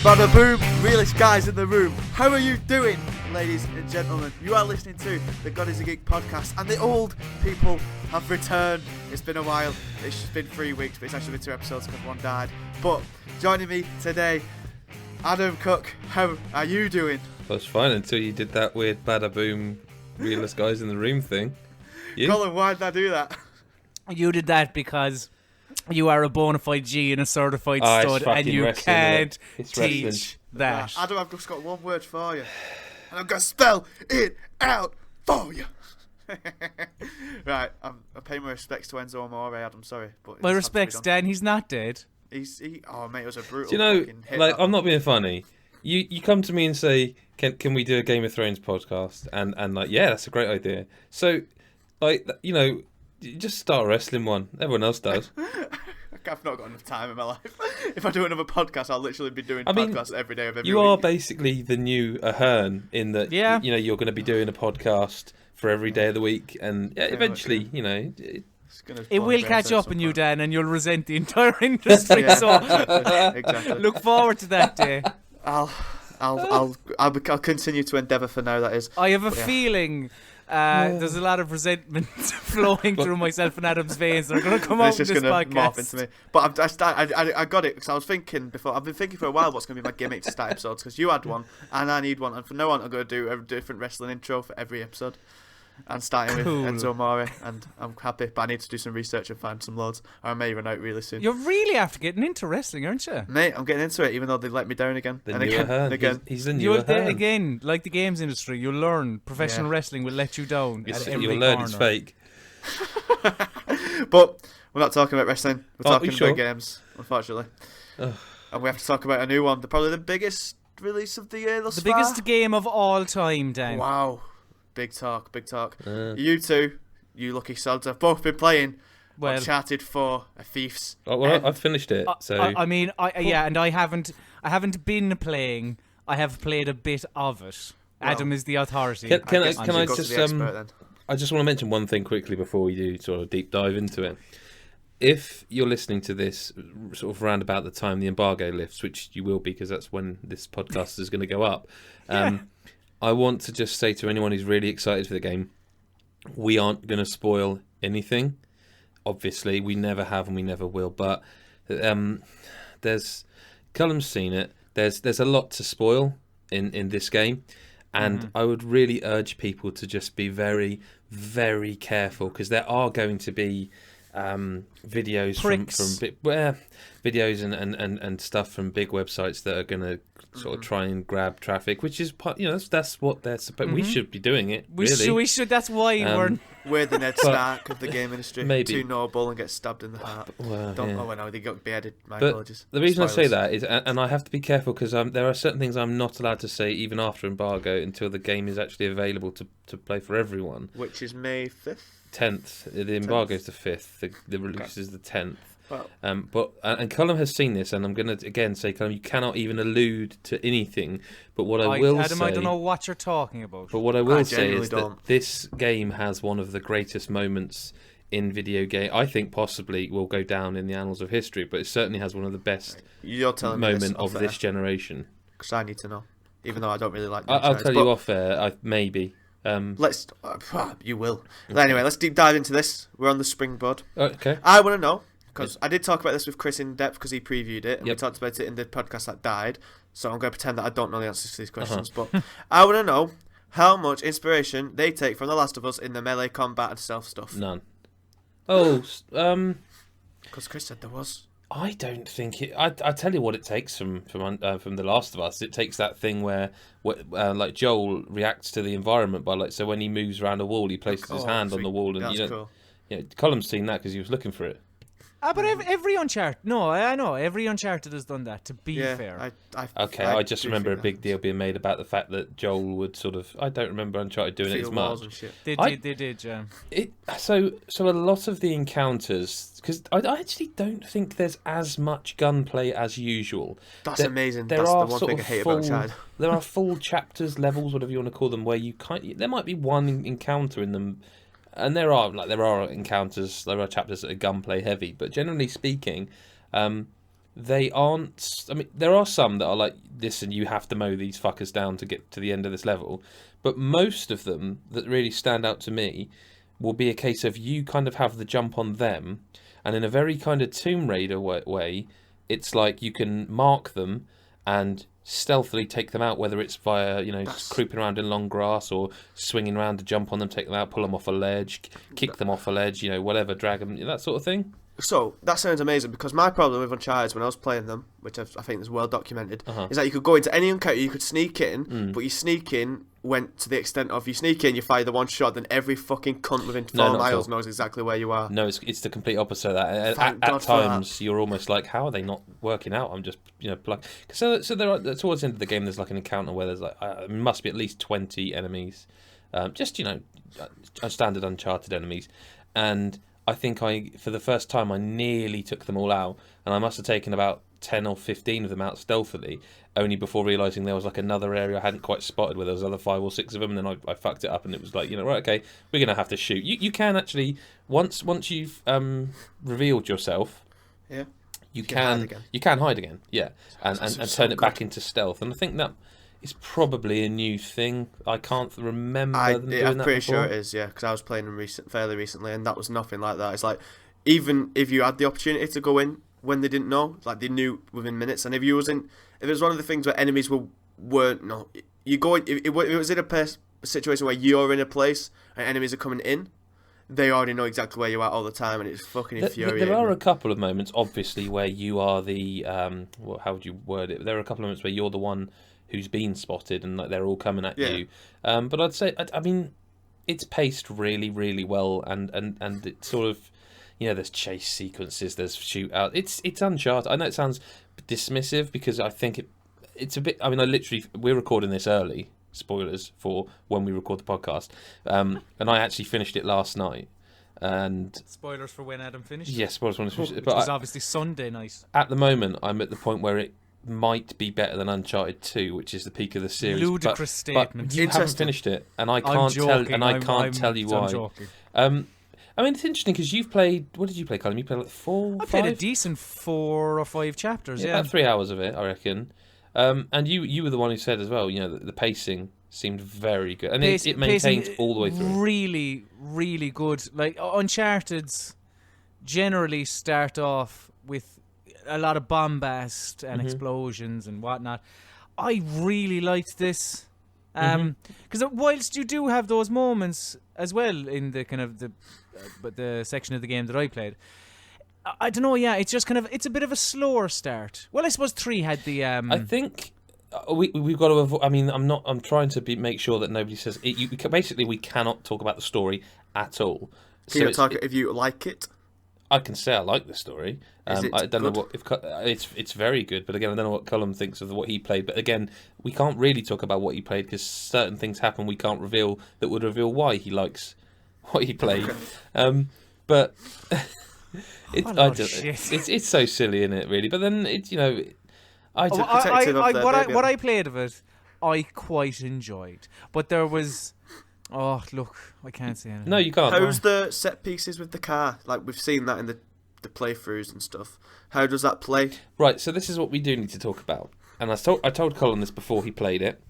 Bada boom, realest guys in the room. How are you doing, ladies and gentlemen? You are listening to the God is a Geek podcast, and the old people have returned. It's been a while. It's been 3 weeks, but it's actually been 2 episodes because one died. But joining me today, Adam Cook. How are you doing? I was fine until you did that weird bada boom, realest guys in the room thing. Colm, why did I do that? You did that because you are a bona fide G and a certified stud, and you can't teach that. Adam, I've just got one word for you, and I'm going to spell it out for you. Right, I pay my respects to Enzo Amore, Adam, sorry. But my respects, Dan, he's not dead. Oh, mate, it was a brutal Do you know, fucking hit. like, I'm not being funny. You come to me and say, can we do a Game of Thrones podcast? And like, yeah, that's a great idea. So, like, you know, just start a wrestling one. Everyone else does. I've not got enough time in my life. If I do another podcast, I'll literally be doing podcasts every day of every week. You are basically the new Ahern in that, yeah. You know, you're going to be doing a podcast for every day of the week. And eventually, you know... It will catch up on you, Dan, and you'll resent the entire industry. Yeah, so exactly. Look forward to that day. I'll continue to endeavour for now. That is. I have a feeling there's a lot of resentment flowing through myself and Adam's veins. They're going to come out in this podcast. Morph into me. But I got it because I was thinking before. I've been thinking for a while what's going to be my gimmick to start episodes, because you had one and I need one, and from now on I'm going to do a different wrestling intro for every episode. And starting with Enzo Amore, and I'm happy, but I need to do some research and find some loads, or I may run out really soon. You're really after getting into wrestling, aren't you? Mate, I'm getting into it, even though they let me down again. Again. He's the new Ahern. Again, like the games industry, you'll learn professional wrestling will let you down. You'll learn it's fake. But we're not talking about wrestling. We're talking sure? about games, unfortunately. And we have to talk about a new one. Probably the biggest release of the year thus far. The biggest game of all time, Dan. Wow. Big talk, big talk. You two, you lucky sods, have both been playing Uncharted 4, a Thief's. Oh, well, I've finished it. So and I haven't been playing. I have played a bit of it. Well, Adam is the authority. Can I just I just want to mention one thing quickly before we do sort of deep dive into it. If you're listening to this sort of around about the time the embargo lifts, which you will be because that's when this podcast is going to go up. I want to just say to anyone who's really excited for the game, we aren't going to spoil anything. Obviously, we never have and we never will. But there's Colm's seen it. There's a lot to spoil in this game, and I would really urge people to just be very, very careful, because there are going to be videos from videos and stuff from big websites that are going to sort of try and grab traffic, which is that's what they're supposed. We should be doing it. We should. That's why we're the Ned Stark of the game industry. Maybe too noble and get stabbed in the heart. They got beheaded. My apologies. The reason I say that is, and I have to be careful because there are certain things I'm not allowed to say even after embargo until the game is actually available to play for everyone. Which is May 5th. 10th. The embargo is the 5th. The release is the 10th. Well, and Colm has seen this, and I'm going to again say, Colm, you cannot even allude to anything. But what I will Adam, say, I don't know what you're talking about. But what I will say is that this game has one of the greatest moments in video game. I think possibly will go down in the annals of history, but it certainly has one of the best moment of this generation. Because I need to know, even though I don't really like. I'll tell you off air. Maybe. You will. Anyway, let's deep dive into this. We're on the springboard. Okay. I want to know, because I did talk about this with Chris in depth because he previewed it, and we talked about it in the podcast that died. So I'm going to pretend that I don't know the answers to these questions, but I want to know how much inspiration they take from The Last of Us in the melee combat and stealth stuff. None. Because Chris said there was. I don't think it. I tell you what it takes from The Last of Us. It takes that thing where like Joel reacts to the environment by so when he moves around a wall, he places his hand on the wall, and that's cool. Yeah, Colm's seen that because he was looking for it. But every Uncharted, I know every Uncharted has done that. To be fair, I just remember a big deal being made about the fact that Joel would sort of. I don't remember Uncharted doing it as much. They did, yeah. So a lot of the encounters, because I actually don't think there's as much gunplay as usual. That's amazing. That's the one thing I hate about Uncharted. There are full chapters, levels, whatever you want to call them, where there might be one encounter in them. And there are encounters, there are chapters that are gunplay heavy, but generally speaking, they aren't. I mean, there are some that are like, listen, you have to mow these fuckers down to get to the end of this level. But most of them that really stand out to me will be a case of you kind of have the jump on them, and in a very kind of Tomb Raider way, it's like you can mark them and stealthily take them out, whether it's via, just creeping around in long grass or swinging around to jump on them, take them out, pull them off a ledge, kick them off a ledge, whatever, drag them, that sort of thing. So, that sounds amazing, because my problem with Uncharted when I was playing them, which I think is well documented, is that you could go into any encounter, you could sneak in, but your sneak in went to the extent of you sneak in, you fire the one shot, then every fucking cunt within 4 miles knows exactly where you are. No, it's the complete opposite of that. At times, you're almost like, how are they not working out? I'm just, plugging. So there are, towards the end of the game, there's like an encounter where there's like, there must be at least 20 enemies. Standard Uncharted enemies. And I think for the first time, I nearly took them all out, and I must have taken about 10 or 15 of them out stealthily, only before realising there was like another area I hadn't quite spotted where there was other 5 or 6 of them, and then I fucked it up, and it was like, right, okay, we're going to have to shoot. You can actually, once you've revealed yourself, you can hide again, yeah, and turn it back into stealth, and I think that is probably a new thing. I can't remember them doing that before. I'm pretty sure it is, yeah, because I was playing them fairly recently, and that was nothing like that. It's like, even if you had the opportunity to go in when they didn't know, like they knew within minutes, and if it was one of the things where enemies weren't you go in, if it was in a situation where you're in a place and enemies are coming in, they already know exactly where you are all the time, and it's fucking infuriating. There are a couple of moments, obviously, where you are the how would you word it? There are a couple of moments where you're the one who's been spotted, and like they're all coming at you. But I'd say, I mean, it's paced really, really well, and it's sort of, there's chase sequences, there's shootout. It's Uncharted. I know it sounds dismissive because I think it's a bit. I mean, we're recording this early. Spoilers for when we record the podcast. And I actually finished it last night. And spoilers for when Adam finished. Yes, spoilers for when I finished. But it was obviously Sunday night. At the moment, I'm at the point where it might be better than Uncharted 2, which is the peak of the series. Ludicrous statement. But you haven't finished it, and I can't tell you why. I'm joking. I mean, it's interesting because you've played. What did you play, Colm? You played like 4. I played a decent 4 or 5 chapters. Yeah, about 3 hours of it, I reckon. And you were the one who said as well, the pacing seemed very good, and it maintains all the way through. Really, really good. Like Uncharted's generally start off with a lot of bombast and explosions and whatnot. I really liked this because whilst you do have those moments as well in the kind of the section of the game that I played, I don't know. Yeah, it's just kind of it's a bit of a slower start. Well, I suppose 3 had the. I think we've got to avoid. I mean, I'm trying to make sure that nobody says it. Basically, we cannot talk about the story at all. Can you talk if you like it? I can say I like the story. I don't know what it's very good, but again, I don't know what Colm thinks of what he played. But again, we can't really talk about what he played because certain things happen we can't reveal that would reveal why he likes what he played. But it's so silly, isn't it? Really, but then what I played of it, I quite enjoyed. But there was. Oh, look, I can't say anything. No, you can't. How's the set pieces with the car? Like, we've seen that in the playthroughs and stuff. How does that play? Right, so this is what we do need to talk about. And I told Colin this before he played it.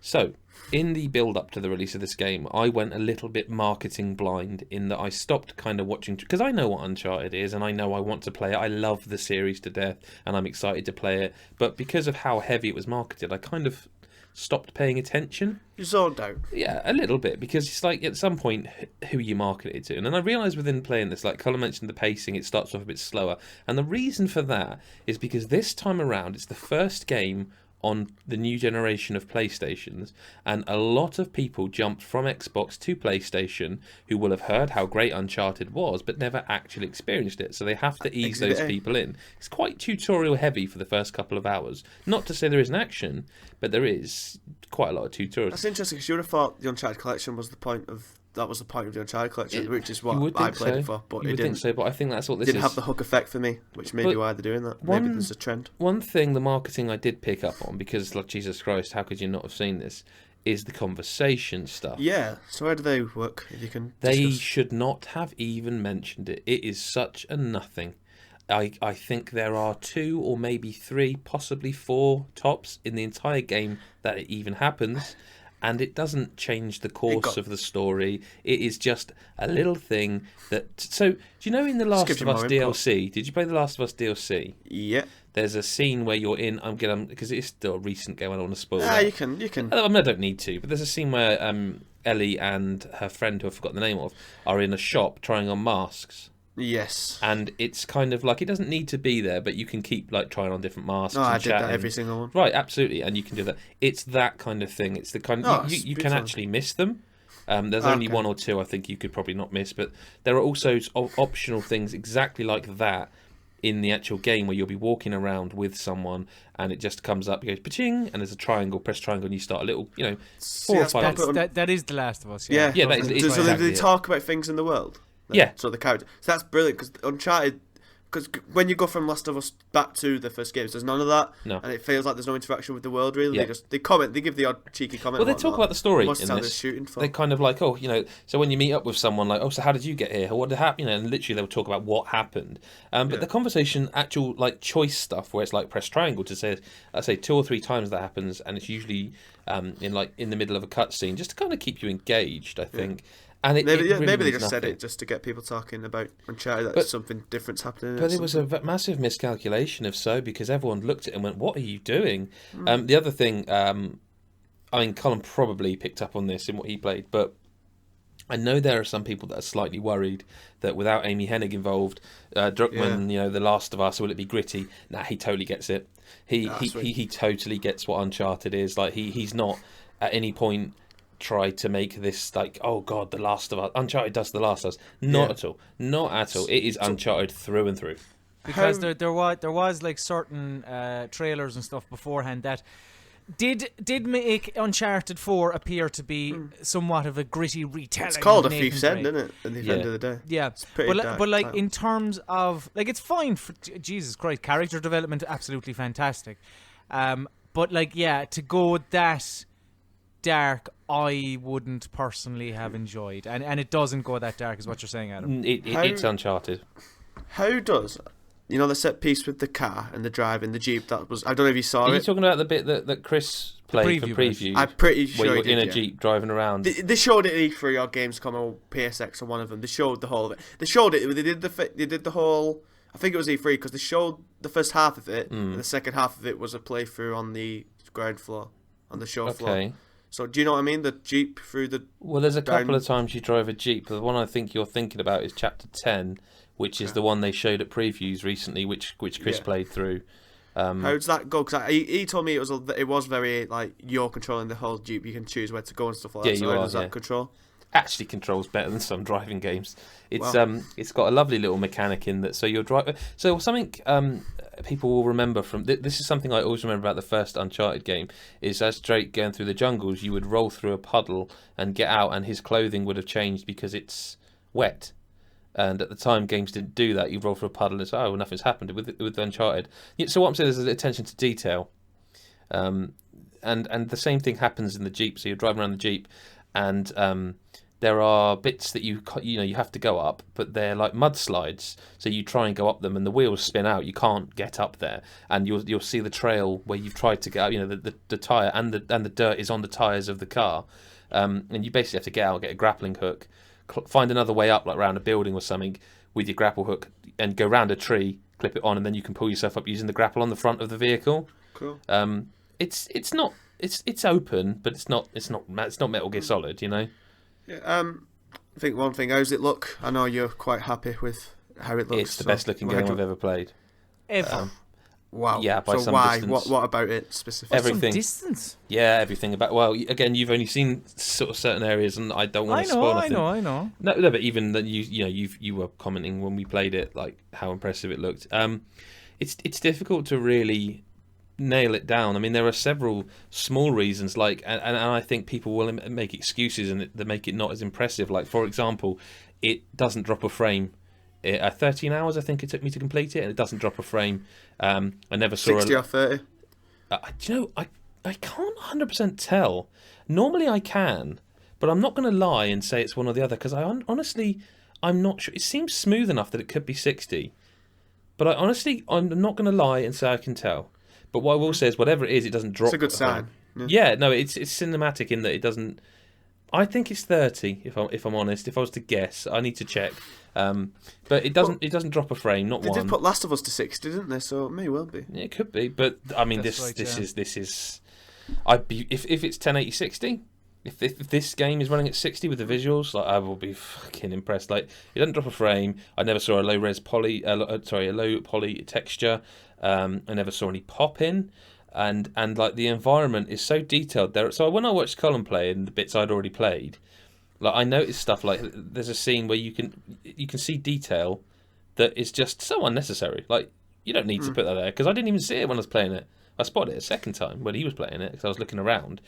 So, in the build-up to the release of this game, I went a little bit marketing blind in that I stopped kind of watching... Because I know what Uncharted is, and I know I want to play it. I love the series to death, and I'm excited to play it. But because of how heavy it was marketed, I kind of stopped paying attention. You zoned out. Yeah, a little bit, because it's like at some point who you market it to. And then I realised within playing this, like Colin mentioned, the pacing, it starts off a bit slower. And the reason for that is because this time around, it's the first game on the new generation of PlayStations, and a lot of people jumped from Xbox to PlayStation who will have heard how great Uncharted was but never actually experienced it, so they have to ease those people in. It's quite tutorial heavy for the first couple of hours. Not to say there isn't action, but there is quite a lot of tutorials. That's interesting, because you would have thought the Uncharted collection was the point of the Uncharted collection, which is what I played it for, but it didn't. So, but I think that's what this didn't have the hook effect for me, which may be why they're doing that. Maybe there's a trend. One thing, the marketing I did pick up on, because like Jesus Christ, how could you not have seen this? Is the conversation stuff. Yeah. So how do they work? If you can. They should not have even mentioned it. It is such a nothing. I think there are 2 or maybe 3, possibly 4 tops in the entire game that it even happens, and it doesn't change the course of the story. It is just a little thing that... So, do you know in The Last of Us DLC, did you play The Last of Us DLC? Yeah. There's a scene where you're in... because it's still a recent game, I don't want to spoil Ah, that. you can. I mean, I don't need to, but there's a scene where Ellie and her friend, who I've forgotten the name of, are in a shop trying on masks. Yes. And it's kind of like, it doesn't need to be there, but you can keep like trying on different masks. No, and I did chatting. that every single one. Right, absolutely, and you can do that. It's that kind of thing. It's the kind of you can actually miss them. There's only 1 or 2 I think you could probably not miss, but there are also optional things exactly like that in the actual game where you'll be walking around with someone and it just comes up, it goes pa-ching, and there's a triangle, press triangle, and you start a little, 4 or 5. That is The Last of Us. Yeah, that is. So they talk about things in the world. Yeah. So the character. So that's brilliant because Uncharted. Because when you go from Last of Us back to the first games, there's none of that, and it feels like there's no interaction with the world really. Yeah. They comment, they give the odd cheeky comment. Well, they talk about the story Most in of the time this. they're shooting for. They're kind of like, so when you meet up with someone, like, so how did you get here? Or what did happen? And literally they would talk about what happened. But the conversation, actual like choice stuff, where it's like press triangle to say, I say 2 or 3 times that happens, and it's usually in the middle of a cutscene, just to kind of keep you engaged, I think. And maybe they just nothing. said it just to get people talking about Uncharted, that something different's happening. But it was a massive miscalculation because everyone looked at it and went, "What are you doing?" The other thing, I mean, Colm probably picked up on this in what he played, but I know there are some people that are slightly worried that without Amy Hennig involved, Druckmann, The Last of Us, will it be gritty? Nah, he totally gets it. He totally gets what Uncharted is. Like he's not at any point try to make this like, oh god, The Last of Us. Uncharted does The Last of Us. Not at all. It is Uncharted through and through. Because there was like certain trailers and stuff beforehand that did make Uncharted 4 appear to be somewhat of a gritty retelling. It's called of a thief's end, isn't it? At the end of the day. Yeah, but like in terms of like, it's fine for Jesus Christ, character development absolutely fantastic. But like, to go that dark, I wouldn't personally have enjoyed, and it doesn't go that dark, is what you're saying, Adam. It's Uncharted. How does the set piece with the car and the drive in the Jeep? That was, I don't know if you saw it. Are you talking about the bit that Chris played for previews? I'm pretty sure where you're in a Jeep driving around. They showed it at E3 or Gamescom or PSX or one of them. They showed the whole of it. They showed it. They did the whole. I think it was E3 because they showed the first half of it, and the second half of it was a playthrough on the ground floor, on the show floor. So do you know what I mean? The Jeep through the... Well, there's a couple of times you drive a Jeep. The one I think you're thinking about is Chapter 10, which is the one they showed at previews recently, which Chris played through. How does that go? Because he told me it was very, like, you're controlling the whole Jeep. You can choose where to go and stuff like that. Yeah, so how does that control? Actually controls better than some driving games. It's got a lovely little mechanic in that. So you're driving. So something people will remember from this is something I always remember about the first Uncharted game is as Drake going through the jungles, you would roll through a puddle and get out, and his clothing would have changed because it's wet. And at the time, games didn't do that. You roll through a puddle and it's nothing's happened with Uncharted. So what I'm saying is attention to detail, and the same thing happens in the Jeep. So you're driving around the Jeep, and there are bits that you have to go up, but they're like mudslides. So you try and go up them, and the wheels spin out. You can't get up there, and you'll see the trail where you've tried to get out. The tire and the dirt is on the tires of the car, and you basically have to get out, get a grappling hook, find another way up, like around a building or something, with your grapple hook, and go round a tree, clip it on, and then you can pull yourself up using the grapple on the front of the vehicle. Cool. It's open, but it's not Metal Gear Solid, Yeah, I think one thing, how's it look? I know you're quite happy with how it looks. It's the best looking game I've ever played. Ever. Wow. Yeah, by so some why? distance. What about it specifically? Everything. Some distance. Yeah, everything about. Well, again, you've only seen sort of certain areas, and I don't want to spoil nothing. I know. No, but even that you were commenting when we played it, like how impressive it looked. It's difficult to really nail it down. I mean, there are several small reasons, like, and I think people will make excuses and that make it not as impressive. Like, for example, it doesn't drop a frame. 13 hours, I think it took me to complete it, and it doesn't drop a frame. I never saw 60 or 30. I can't 100% tell. Normally I can, but I'm not going to lie and say it's one or the other because honestly, I'm not sure. It seems smooth enough that it could be 60. But I'm not going to lie and say I can tell. But what I will say is, whatever it is, it doesn't drop. It's a good sign. Yeah, no, it's cinematic in that it doesn't. I think it's 30. If I'm honest, if I was to guess, I need to check. But it doesn't drop a frame. Not they one. They did put Last of Us to 60, didn't they? So it may well be. Yeah, it could be, but I mean, this is. I'd be if it's 1080-60. If this game is running at 60 with the visuals, like I will be fucking impressed. Like it doesn't drop a frame. I never saw a low poly texture. I never saw any pop in, and like the environment is so detailed there. So when I watched Colm play and the bits I'd already played, like I noticed stuff like there's a scene where you can see detail that is just so unnecessary. Like you don't need to put that there because I didn't even see it when I was playing it. I spotted it a second time when he was playing it because I was looking around.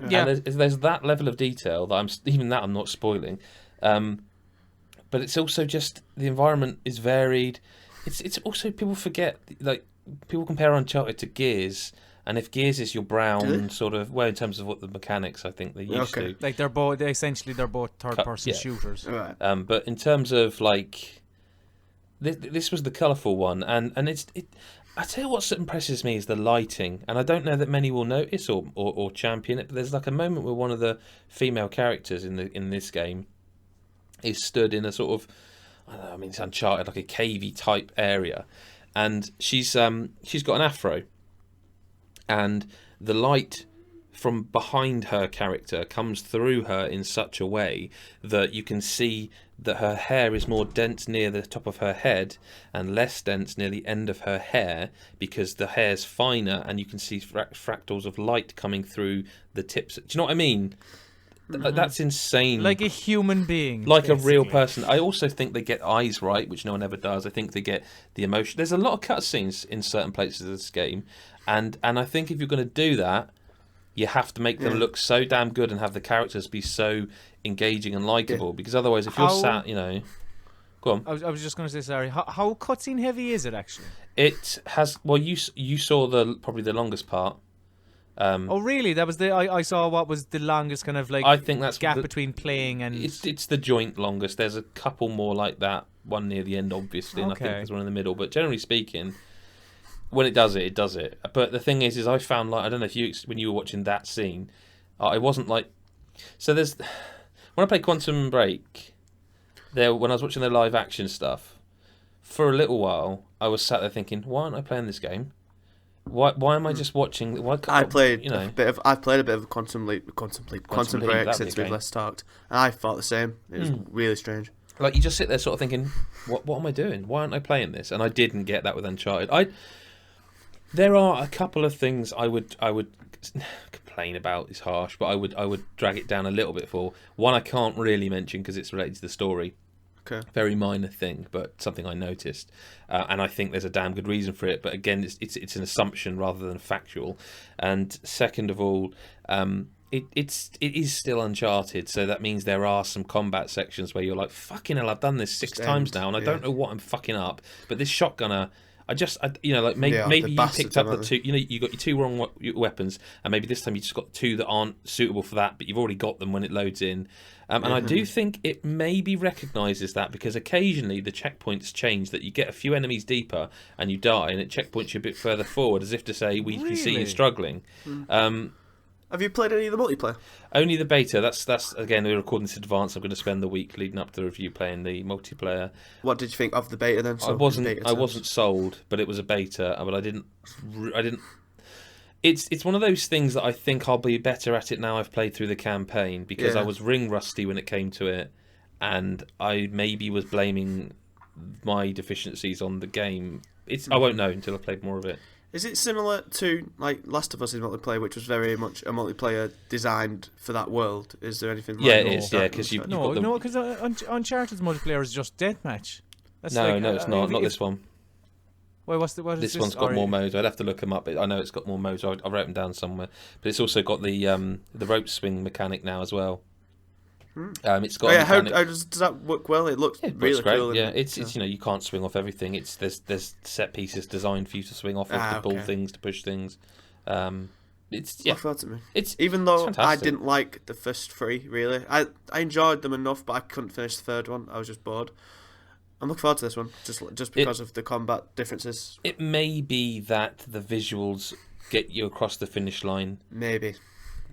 Yeah, and there's that level of detail that I'm not spoiling, but it's also just the environment is varied. It's also people forget, like people compare Uncharted to Gears, and if Gears is your brown sort of in terms of what the mechanics I think they used to, like they're both third-person shooters. Right. But in terms of like this was the colourful one, and it. I tell you what impresses me is the lighting, and I don't know that many will notice or champion it. But there's like a moment where one of the female characters in this game is stood in a sort of, I don't know, I mean it's Uncharted, like a cavey type area, and she's got an afro, and the light from behind her character comes through her in such a way that you can see that her hair is more dense near the top of her head and less dense near the end of her hair because the hair's finer and you can see fractals of light coming through the tips. Do you know what I mean? That's insane. Like a human being. Like basically. A real person. I also think they get eyes right, which no one ever does. I think they get the emotion. There's a lot of cutscenes in certain places of this game, and I think if you're going to do that, you have to make them look so damn good and have the characters be so engaging and likable. Because otherwise, if you're sat, go on. I was just going to say, sorry. How cutscene heavy is it actually? It has. Well, you saw probably the longest part. Oh really? That was I saw what was the longest kind of like. I think that's gap between playing and. It's the joint longest. There's a couple more like that. One near the end, obviously, and I think there's one in the middle. But generally speaking. When it does it. But the thing is I found, like, I don't know if when you were watching that scene, it wasn't like. So there's when I played Quantum Break, when I was watching their live action stuff, for a little while I was sat there thinking, why aren't I playing this game? Why am I just watching? Why can't I played a bit of Quantum Break since we last talked, and I thought the same. It was really strange. Like you just sit there sort of thinking, what am I doing? Why aren't I playing this? And I didn't get that with Uncharted. There are a couple of things I would complain about. Is harsh, but I would drag it down a little bit for. One I can't really mention because it's related to the story. Okay. Very minor thing, but something I noticed, and I think there's a damn good reason for it. But again, it's an assumption rather than factual. And second of all, it is still Uncharted, so that means there are some combat sections where you're like, fucking hell, I've done this six times now, and I don't know what I'm fucking up. But this shotgunner. Maybe you picked up the two. You got your two wrong weapons, and maybe this time you just got two that aren't suitable for that, but you've already got them when it loads in. And I do think it maybe recognises that because occasionally the checkpoints change. That you get a few enemies deeper and you die, and it checkpoints you a bit further forward, as if to say we can see you struggling. Have you played any of the multiplayer? Only the beta. That's again, we're recording this in advance. I'm going to spend the week leading up to the review playing the multiplayer. What did you think of the beta then? I wasn't sold, but it was a beta. But I didn't. It's one of those things that I think I'll be better at it now I've played through the campaign because I was ring rusty when it came to it, and I maybe was blaming my deficiencies on the game. I won't know until I've played more of it. Is it similar to like Last of Us in multiplayer, which was very much a multiplayer designed for that world? Is there anything like that? Yeah, it is. Yeah, because because Uncharted's multiplayer is just deathmatch. No, it's not. Not this one. Wait, what is this? This one's got more modes. I'd have to look them up. I know it's got more modes. I wrote them down somewhere. But it's also got the rope swing mechanic now as well. It's got. How does that work? Well, it looks really great. cool. Yeah, it's you can't swing off everything. There's set pieces designed for you to swing off to pull things, to push things. It's even though fantastic. I didn't like the first three really. I enjoyed them enough, but I couldn't finish the third one. I was just bored. I'm looking forward to this one, just because of the combat differences. It may be that the visuals get you across the finish line. Maybe.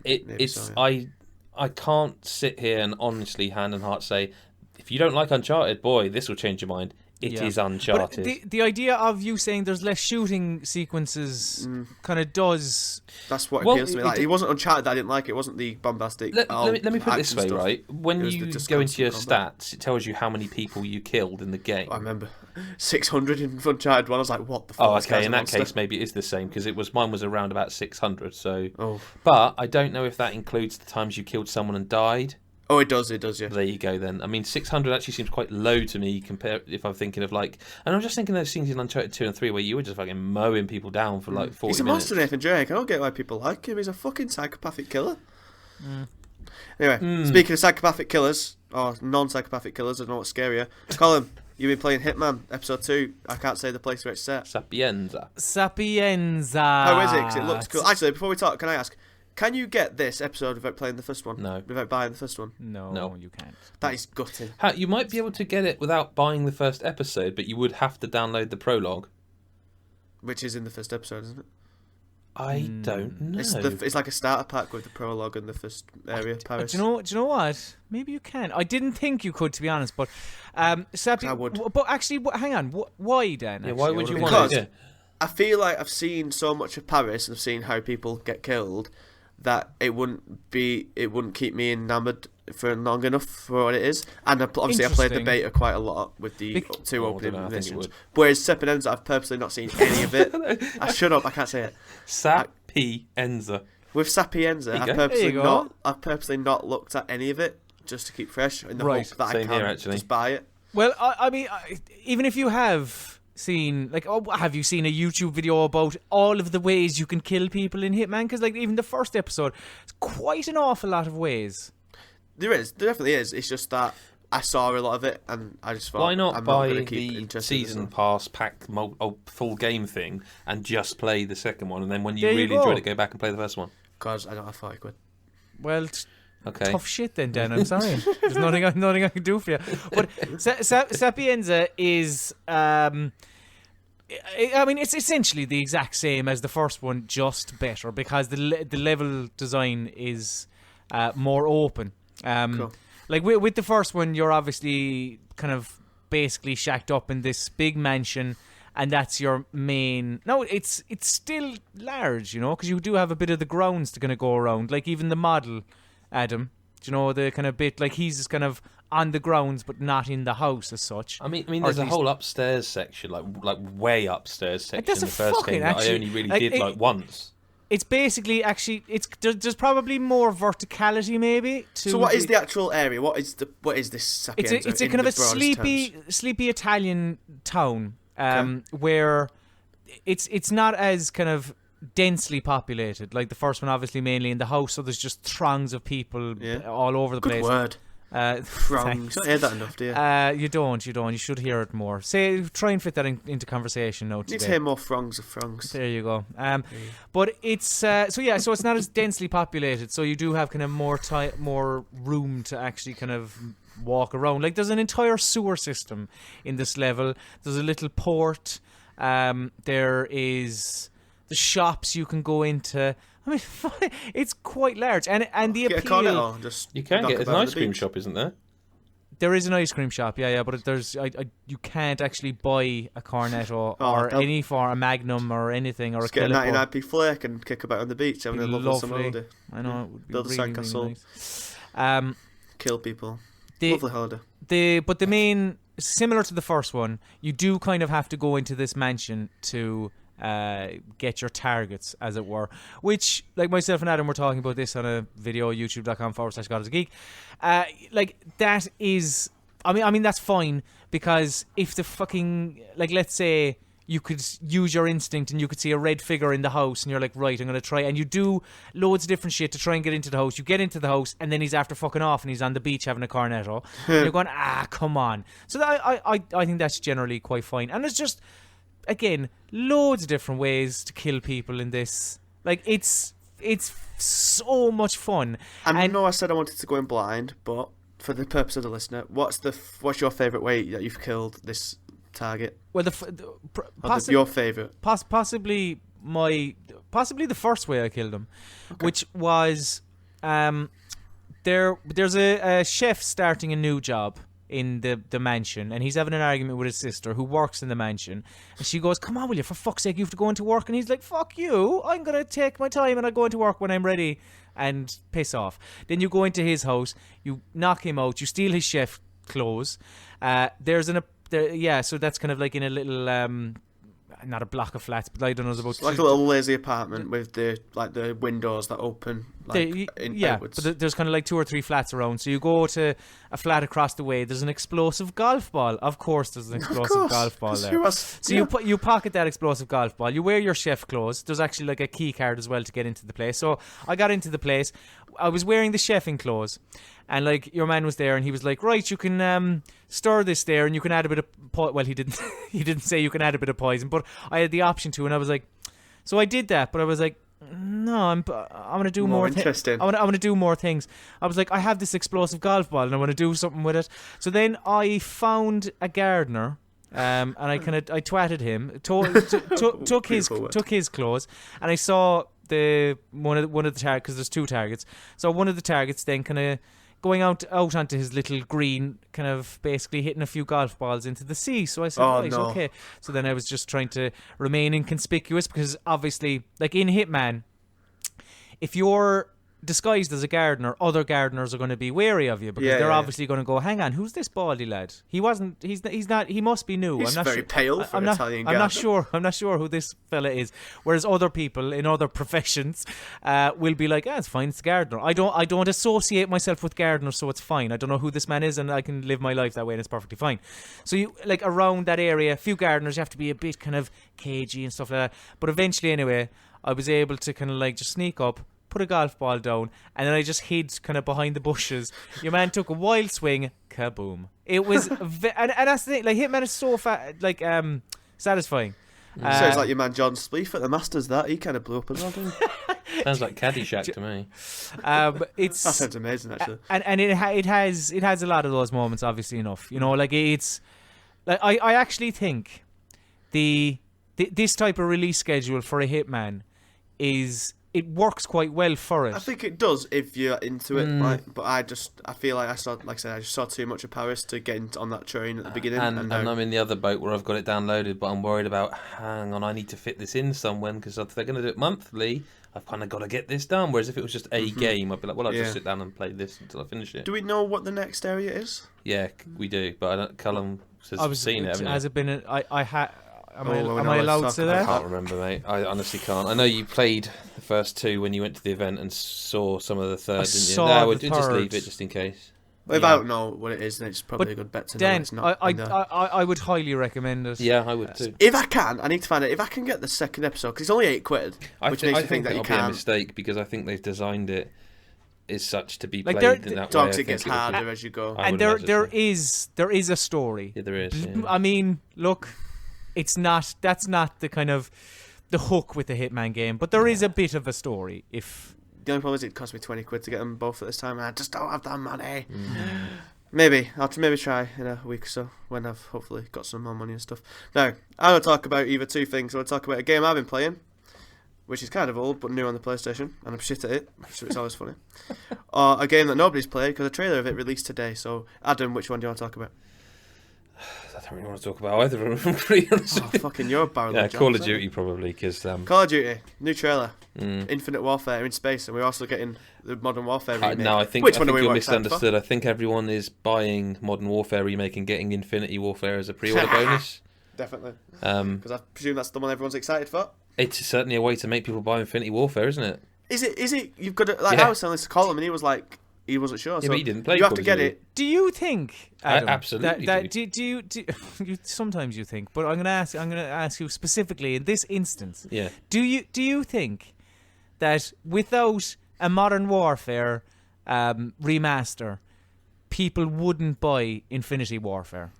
I can't sit here and honestly, hand on heart, say, if you don't like Uncharted, boy, this will change your mind. It is Uncharted. But the idea of you saying there's less shooting sequences kind of does... That's what appeals to me. Like, it wasn't Uncharted that I didn't like. It wasn't the bombastic... Let me put it this way, stuff. right? When you go into your stats, it tells you how many people you killed in the game. I remember 600 in Uncharted 1. I was like, what the fuck? Oh, okay. In that case, maybe it is the same, because mine was around about 600. So, oh. But I don't know if that includes the times you killed someone and died. Oh, it does, yeah. There you go, then. I mean, 600 actually seems quite low to me, if I'm thinking of, like... And I'm just thinking of those scenes in Uncharted 2 and 3 where you were just fucking mowing people down for, like, 40 minutes. He's a monster, Nathan Drake. I don't get why people like him. He's a fucking psychopathic killer. Anyway, speaking of psychopathic killers, or non-psychopathic killers, I don't know what's scarier. Colm, you've been playing Hitman, episode 2. I can't say the place where it's set. Sapienza. How is it? 'Cause it looks cool. Actually, before we talk, can I ask... Can you get this episode without playing the first one? No. Without buying the first one? No, you can't. That is gutting. You might be able to get it without buying the first episode, but you would have to download the prologue. Which is in the first episode, isn't it? I don't know. It's like a starter pack with the prologue and the first area of Paris. Do you know what? Maybe you can. I didn't think you could, to be honest, but... I would. But actually, hang on. Why, then? Yeah, why would you want because it? I feel like I've seen so much of Paris and I've seen how people get killed that it wouldn't keep me enamoured for long enough for what it is. And obviously I played the beta quite a lot with the two opening missions. Whereas Sapienza, I've purposely not seen any of it. Shut up, I can't say it. Sapienza. With Sapienza, I've purposely not looked at any of it just to keep fresh in the hope that Same I can just buy it. Well, I mean, even if you have seen, like, have you seen a YouTube video about all of the ways you can kill people in Hitman? Because, like, even the first episode, it's quite an awful lot of ways. There definitely is. It's just that I saw a lot of it and I just thought, why not I'm buy not keep the season pass pack full game thing and just play the second one, and then when you really enjoyed it, go back and play the first one? Because I don't have 40 quid. Well, okay. Tough shit then, Dan. I'm sorry. There's nothing I can do for you. But Sapienza is... I mean, it's essentially the exact same as the first one, just better, because the level design is more open. Cool. Like with the first one, you're obviously kind of basically shacked up in this big mansion, and that's your main... No, it's still large, you know, because you do have a bit of the grounds to kind of go around. Like even the model, Adam, do you know, the kind of bit, like he's just kind of on the grounds but not in the house as such. I mean, there's a whole upstairs section, like way upstairs section in the first game that I only really did once. It's basically there's probably more verticality maybe. So what is the actual area? What is this Sapienza? It's a kind of a sleepy Italian town where it's not as kind of densely populated like the first one, obviously mainly in the house, so there's just throngs of people all over the place. Good word. Throngs. You don't hear that enough, do you? You don't. You should hear it more. Try and fit that into conversation now today. Need to hear more throngs of throngs. There you go. But it's so it's not as densely populated, so you do have kind of more room to actually kind of walk around. Like there's an entire sewer system in this level. There's a little port. There is the shops you can go into. I mean, it's quite large, and the appeal. You can get an ice cream shop, isn't there? There is an ice cream shop, yeah, but you can't actually buy a Cornetto or any for a Magnum or anything or just a get a 99p flake and kick about on the beach, having a lovely summer holiday. I know. It would be build a sandcastle. Really nice. Kill people. Lovely holiday. But the main, similar to the first one, you do kind of have to go into this mansion to get your targets, as it were, which, like myself and Adam were talking about this on a video, youtube.com/GodIsAGeek. Like that is, I mean that's fine, because if the fucking, like, let's say you could use your instinct and you could see a red figure in the house and you're like, right, I'm going to try, and you do loads of different shit to try and get into the house. You get into the house and then he's after fucking off and he's on the beach having a Cornetto and you're going, come on. So I think that's generally quite fine. And it's just, again, loads of different ways to kill people in this. Like, it's so much fun. And I know I said I wanted to go in blind, but for the purpose of the listener, what's your favourite way that you've killed this target? Well, your favourite? Possibly the first way I killed him, which was there's a chef starting a new job in the mansion, and he's having an argument with his sister who works in the mansion, and she goes, "Come on, will you, for fuck's sake, you have to go into work." And he's like, "Fuck you, I'm gonna take my time and I'll go into work when I'm ready," and piss off. Then you go into his house, you knock him out, you steal his chef clothes. So that's kind of like in a little not a block of flats, but I don't know, it's about like a little lazy apartment with the windows that open outwards. But there's kind of like 2 or 3 flats around. So you go to a flat across the way. There's an explosive golf ball. Of course, there's an explosive golf ball there. You pocket that explosive golf ball. You wear your chef clothes. There's actually like a key card as well to get into the place. So I got into the place. I was wearing the chefing clothes, and like your man was there, and he was like, "Right, you can stir this there, and you can add a bit of well, he didn't he didn't say you can add a bit of poison, but I had the option to, and I was like, so I did that, but I was like, no, I'm gonna do more. Interesting. I'm gonna do more things. I was like, I have this explosive golf ball, and I want to do something with it. So then I found a gardener. And I twatted him, took his clothes, and I saw one of the targets, because there's 2 targets. So one of the targets then kind of going out onto his little green, kind of basically hitting a few golf balls into the sea. So I said, okay. So then I was just trying to remain inconspicuous, because obviously, like in Hitman, if you're disguised as a gardener, other gardeners are going to be wary of you, because they're obviously going to go, "Hang on, who's this baldy lad? He must be new. He's very pale for an Italian gardener. I'm not sure who this fella is." Whereas other people in other professions will be like, "It's fine, it's a gardener. I don't associate myself with gardeners, so it's fine. I don't know who this man is, and I can live my life that way, and it's perfectly fine." So you, like, around that area, a few gardeners, you have to be a bit kind of cagey and stuff like that. But eventually, anyway, I was able to kind of like just sneak up, put a golf ball down, and then I just hid kind of behind the bushes. Your man took a wild swing, kaboom. It was and that's the thing, like, Hitman is so satisfying. Sounds like your man John Spleef at the Masters. That he kind of blew up as well, didn't he? Sounds like Caddyshack to me. That sounds amazing, actually. And it has a lot of those moments, obviously enough. You know, like, it's like I actually think this type of release schedule for a Hitman it works quite well for it. I think it does if you're into it, right? But I feel like I just saw too much of Paris to get on that train at the beginning. And I'm in the other boat where I've got it downloaded, but I'm worried about, hang on, I need to fit this in somewhere, because if they're going to do it monthly, I've kind of got to get this done. Whereas if it was just a game, I'd be like, well, I'll just sit down and play this until I finish it. Do we know what the next area is? Yeah, we do, but Colm has seen it, haven't you? Has it been? Am I allowed to say that? I can't remember, mate. I honestly can't. I know you played the first 2 when you went to the event and saw some of the third, didn't you? No, we'll just leave it just in case. Well, if I don't know what it is, then it's probably a good bet to know it's not. I would highly recommend it. Yeah, I would too. If I can, I need to find out if I can get the second episode, because it's only £8, which makes me think that you can. Be a mistake, because I think they've designed it as such to be played in that way. It gets harder as you go. And there is a story. Yeah, there is. Yeah. I mean, look. That's not the kind of the hook with the Hitman game, but there is a bit of a story. If the only problem is it cost me £20 to get them both at this time, and I just don't have that money. Maybe I'll try in a week or so when I've hopefully got some more money and stuff. Now I want to talk about either 2 things. I want to talk about a game I've been playing, which is kind of old but new on the PlayStation, and I'm shit at it, so it's always funny. Or a game that nobody's played, because a trailer of it released today. So Adam, which one do you want to talk about? I don't really want to talk about either of them, pretty honest. Fucking your barrel. Yeah, Call of Duty probably, because Call of Duty, new trailer, Infinite Warfare in space, and we're also getting the Modern Warfare remake. No, I think you're misunderstood. I think everyone is buying Modern Warfare remake and getting Infinity Warfare as a pre-order bonus. Definitely. Because I presume that's the one everyone's excited for. It's certainly a way to make people buy Infinity Warfare, isn't it? Is it? You've got to, I was telling this to Colm, and he was like, he wasn't sure. Yeah, so but he didn't play. You have to get it. Do you think, Adam, absolutely do you sometimes you think, but I'm going to ask you specifically in this instance. Yeah. Do you think that without a Modern Warfare remaster, people wouldn't buy Infinity Warfare?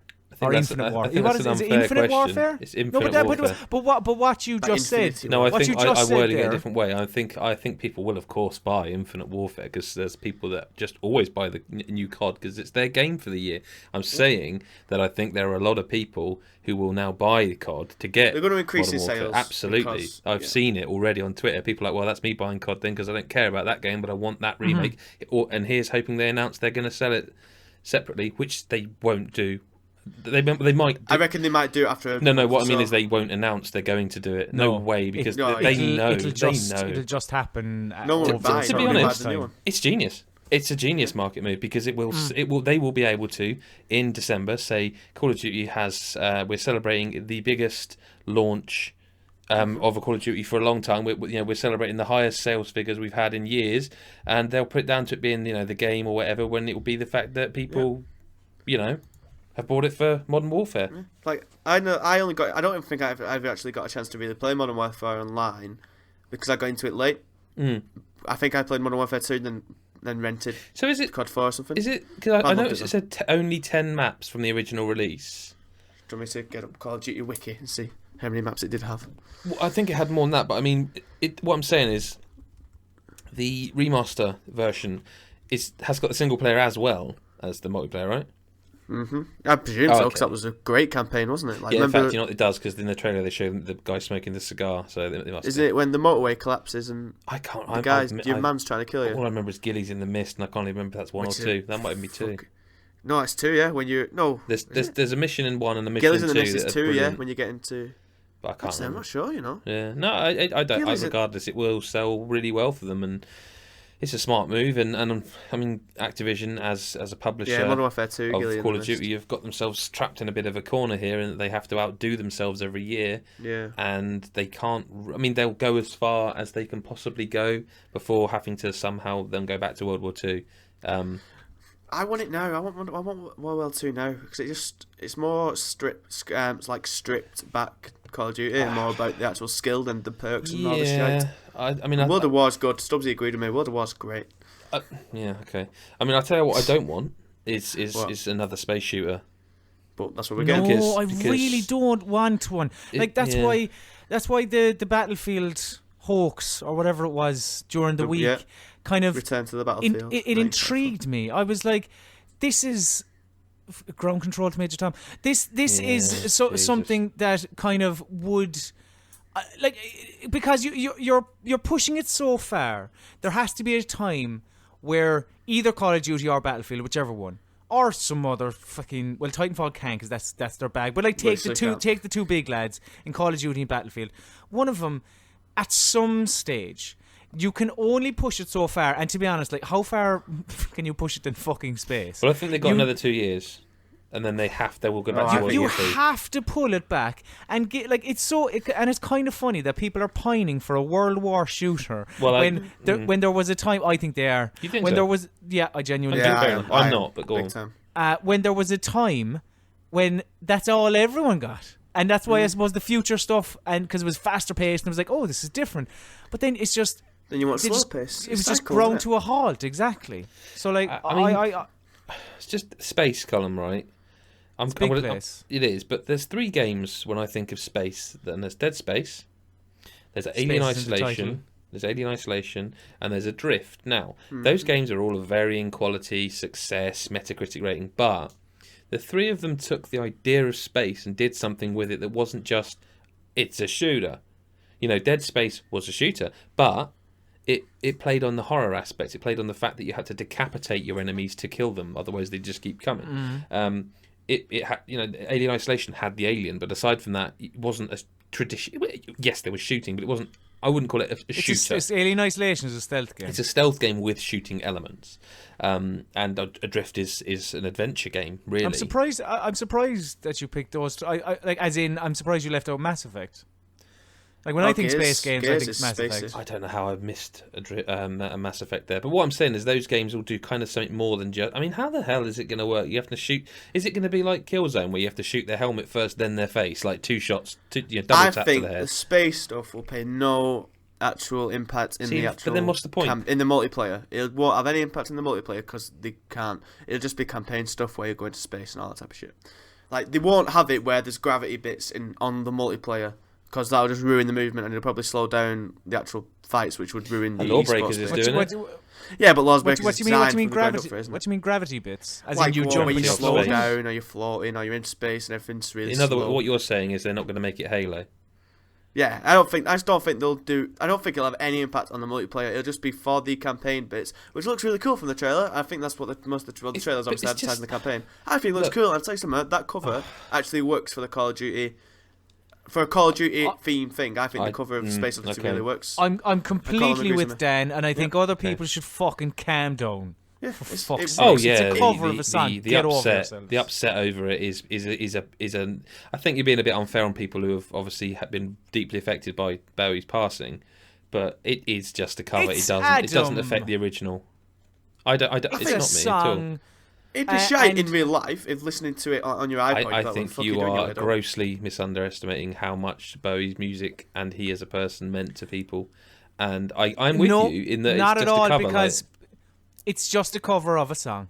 or that's Infinite I Warfare? think that's an Is it unfair Infinite question. Warfare? It's Infinite No, Warfare. but what you just said. Infinity No, I what think you just I'm said wording it there- a different way. I think people will, of course, buy Infinite Warfare because there's people that just always buy the new COD because it's their game for the year. I'm saying that I think there are a lot of people who will now buy COD to get. They're going to increase Modern in Warfare. sales. Absolutely, Because, I've seen it already on Twitter. People are like, well, that's me buying COD then because I don't care about that game, but I want that remake. And here's hoping they announce they're going to sell it separately, which they won't do. They might. I reckon they might do it after. No. What I mean is they won't announce they're going to do it. No way, because they know. It'll just happen. No one over would buy it. To be the honest, time. it's genius. It's a genius market move because they will be able to in December say Call of Duty has we're celebrating the biggest launch of a Call of Duty for a long time. We're celebrating the highest sales figures we've had in years, and they'll put it down to it being the game or whatever, when it will be the fact that people have bought it for Modern Warfare. Like I know, I don't even think I've actually got a chance to really play Modern Warfare online because I got into it late. I think I played Modern Warfare 2 then rented. So is it COD 4 or something? Is it? Because I noticed it said only 10 maps from the original release. Do you want me to get up Call of Duty Wiki and see how many maps it did have? Well, I think it had more than that, but I mean, what I'm saying is, the remaster version has got the single player as well as the multiplayer, right? I presume so, because that was a great campaign, wasn't it? Like, yeah, remember, in fact, you know what it does, because in the trailer they show the guy smoking the cigar, so they must. Isn't it when the motorway collapses and your man's trying to kill you? All I remember is Gilly's in the mist, and I can't even remember if that's one or two. That might even be two. No, it's two. Yeah, when you there's a mission in one and a mission Gilly's in in two. the mist is two. Yeah, when you get into. But I can't remember. I'm not sure. Yeah, no, I don't. Regardless, it will sell really well for them, and it's a smart move. And I mean, Activision as a publisher Modern Warfare 2, of Call of Duty, you've got themselves trapped in a bit of a corner here, and they have to outdo themselves every year. Yeah, and they can't. I mean, they'll go as far as they can possibly go before having to somehow then go back to World War II. I want it now. I want World War 2 now because it's more stripped back Call of Duty, and more about the actual skill than the perks and all the shit. I mean, World of War's good. Stubbsy agreed with me. World of War's great. Yeah, okay. I mean, I'll tell you what I don't want is another space shooter. But that's what we're getting. No, I really don't want one. That's why the Battlefield hoax or whatever it was during the week kind of Return to the Battlefield. It intrigued me. I was like, this is ground control to Major Tom. This is something that kind of would because you're pushing it so far. There has to be a time where either Call of Duty or Battlefield, whichever one, or some other fucking Titanfall can because that's their bag. But take the two big lads in Call of Duty and Battlefield. One of them, at some stage, you can only push it so far. And to be honest, how far can you push it in fucking space? Well, I think they've got another 2 years. And then they will go back to World War II. You have to pull it back and get and it's kind of funny that people are pining for a World War shooter when there was a time. I think they are. You think when so? there was I genuinely do. I'm not, but go on. When there was a time when that's all everyone got, and that's why I suppose the future stuff, and because it was faster paced, and it was like, oh, this is different. But then it's just then you want slow pace. It was just ground to a halt, exactly. So it's just space, Colm, right? It's a big place. It is, but there's 3 games when I think of space. Then there's Dead Space, there's Alien Isolation, and there's Adrift. Now, those games are all of varying quality, success, Metacritic rating, but the 3 of them took the idea of space and did something with it that wasn't just, it's a shooter. Dead Space was a shooter, but it played on the horror aspect. It played on the fact that you had to decapitate your enemies to kill them, otherwise they just keep coming. It had, Alien Isolation had the alien, but aside from that, it wasn't a tradition. Yes, there was shooting, but it wasn't. I wouldn't call it a shooter. Alien Isolation is a stealth game. It's a stealth game with shooting elements, and Adrift is an adventure game. Really, I'm surprised that you picked those. I'm surprised you left out Mass Effect. When I think space games, I think Mass Effect. I don't know how I've missed a Mass Effect there. But what I'm saying is those games will do kind of something more than just... I mean, how the hell is it going to work? You have to shoot... Is it going to be like Killzone, where you have to shoot their helmet first, then their face? Like 2 shots, double tap to the head? I think the space stuff will pay no actual impact in the actual... But then what's the point? In the multiplayer. It won't have any impact in the multiplayer because they can't. It'll just be campaign stuff where you're going to space and all that type of shit. Like, they won't have it where there's gravity bits on the multiplayer, because that'll just ruin the movement and it'll probably slow down the actual fights, which would ruin the Lawbreakers is doing it. Yeah, but Lawbreakers what do you mean gravity? What do you mean gravity bits? As like in you jump where and you you're slow floating? down, or you're floating, or you're in space, and everything's really In other slow. words, what you're saying is they're not going to make it Halo. Yeah, I just don't think they'll do. I don't think it'll have any impact on the multiplayer. It'll just be for the campaign bits, which looks really cool from the trailer. I think that's what most of the trailers obviously advertising the campaign. I think it looks cool. I'll tell you something. That cover actually works for the Call of Duty. For a Call of Duty theme thing, I think the cover of Space Odyssey really works. I'm completely with Dan, and I think other people should fucking calm down. Yeah, For fuck's sake. Oh yeah, It's a cover of a song. Get over yourselves. The upset over it is a. I think you're being a bit unfair on people who have obviously been deeply affected by Bowie's passing, but it is just a cover. It's it doesn't affect the original. It's not me at all. It'd be shite in real life if listening to it on your iPod. I think you are grossly misunderestimating how much Bowie's music and he as a person meant to people, and I'm with you in that not it's at just all a cover, because it's just a cover of a song.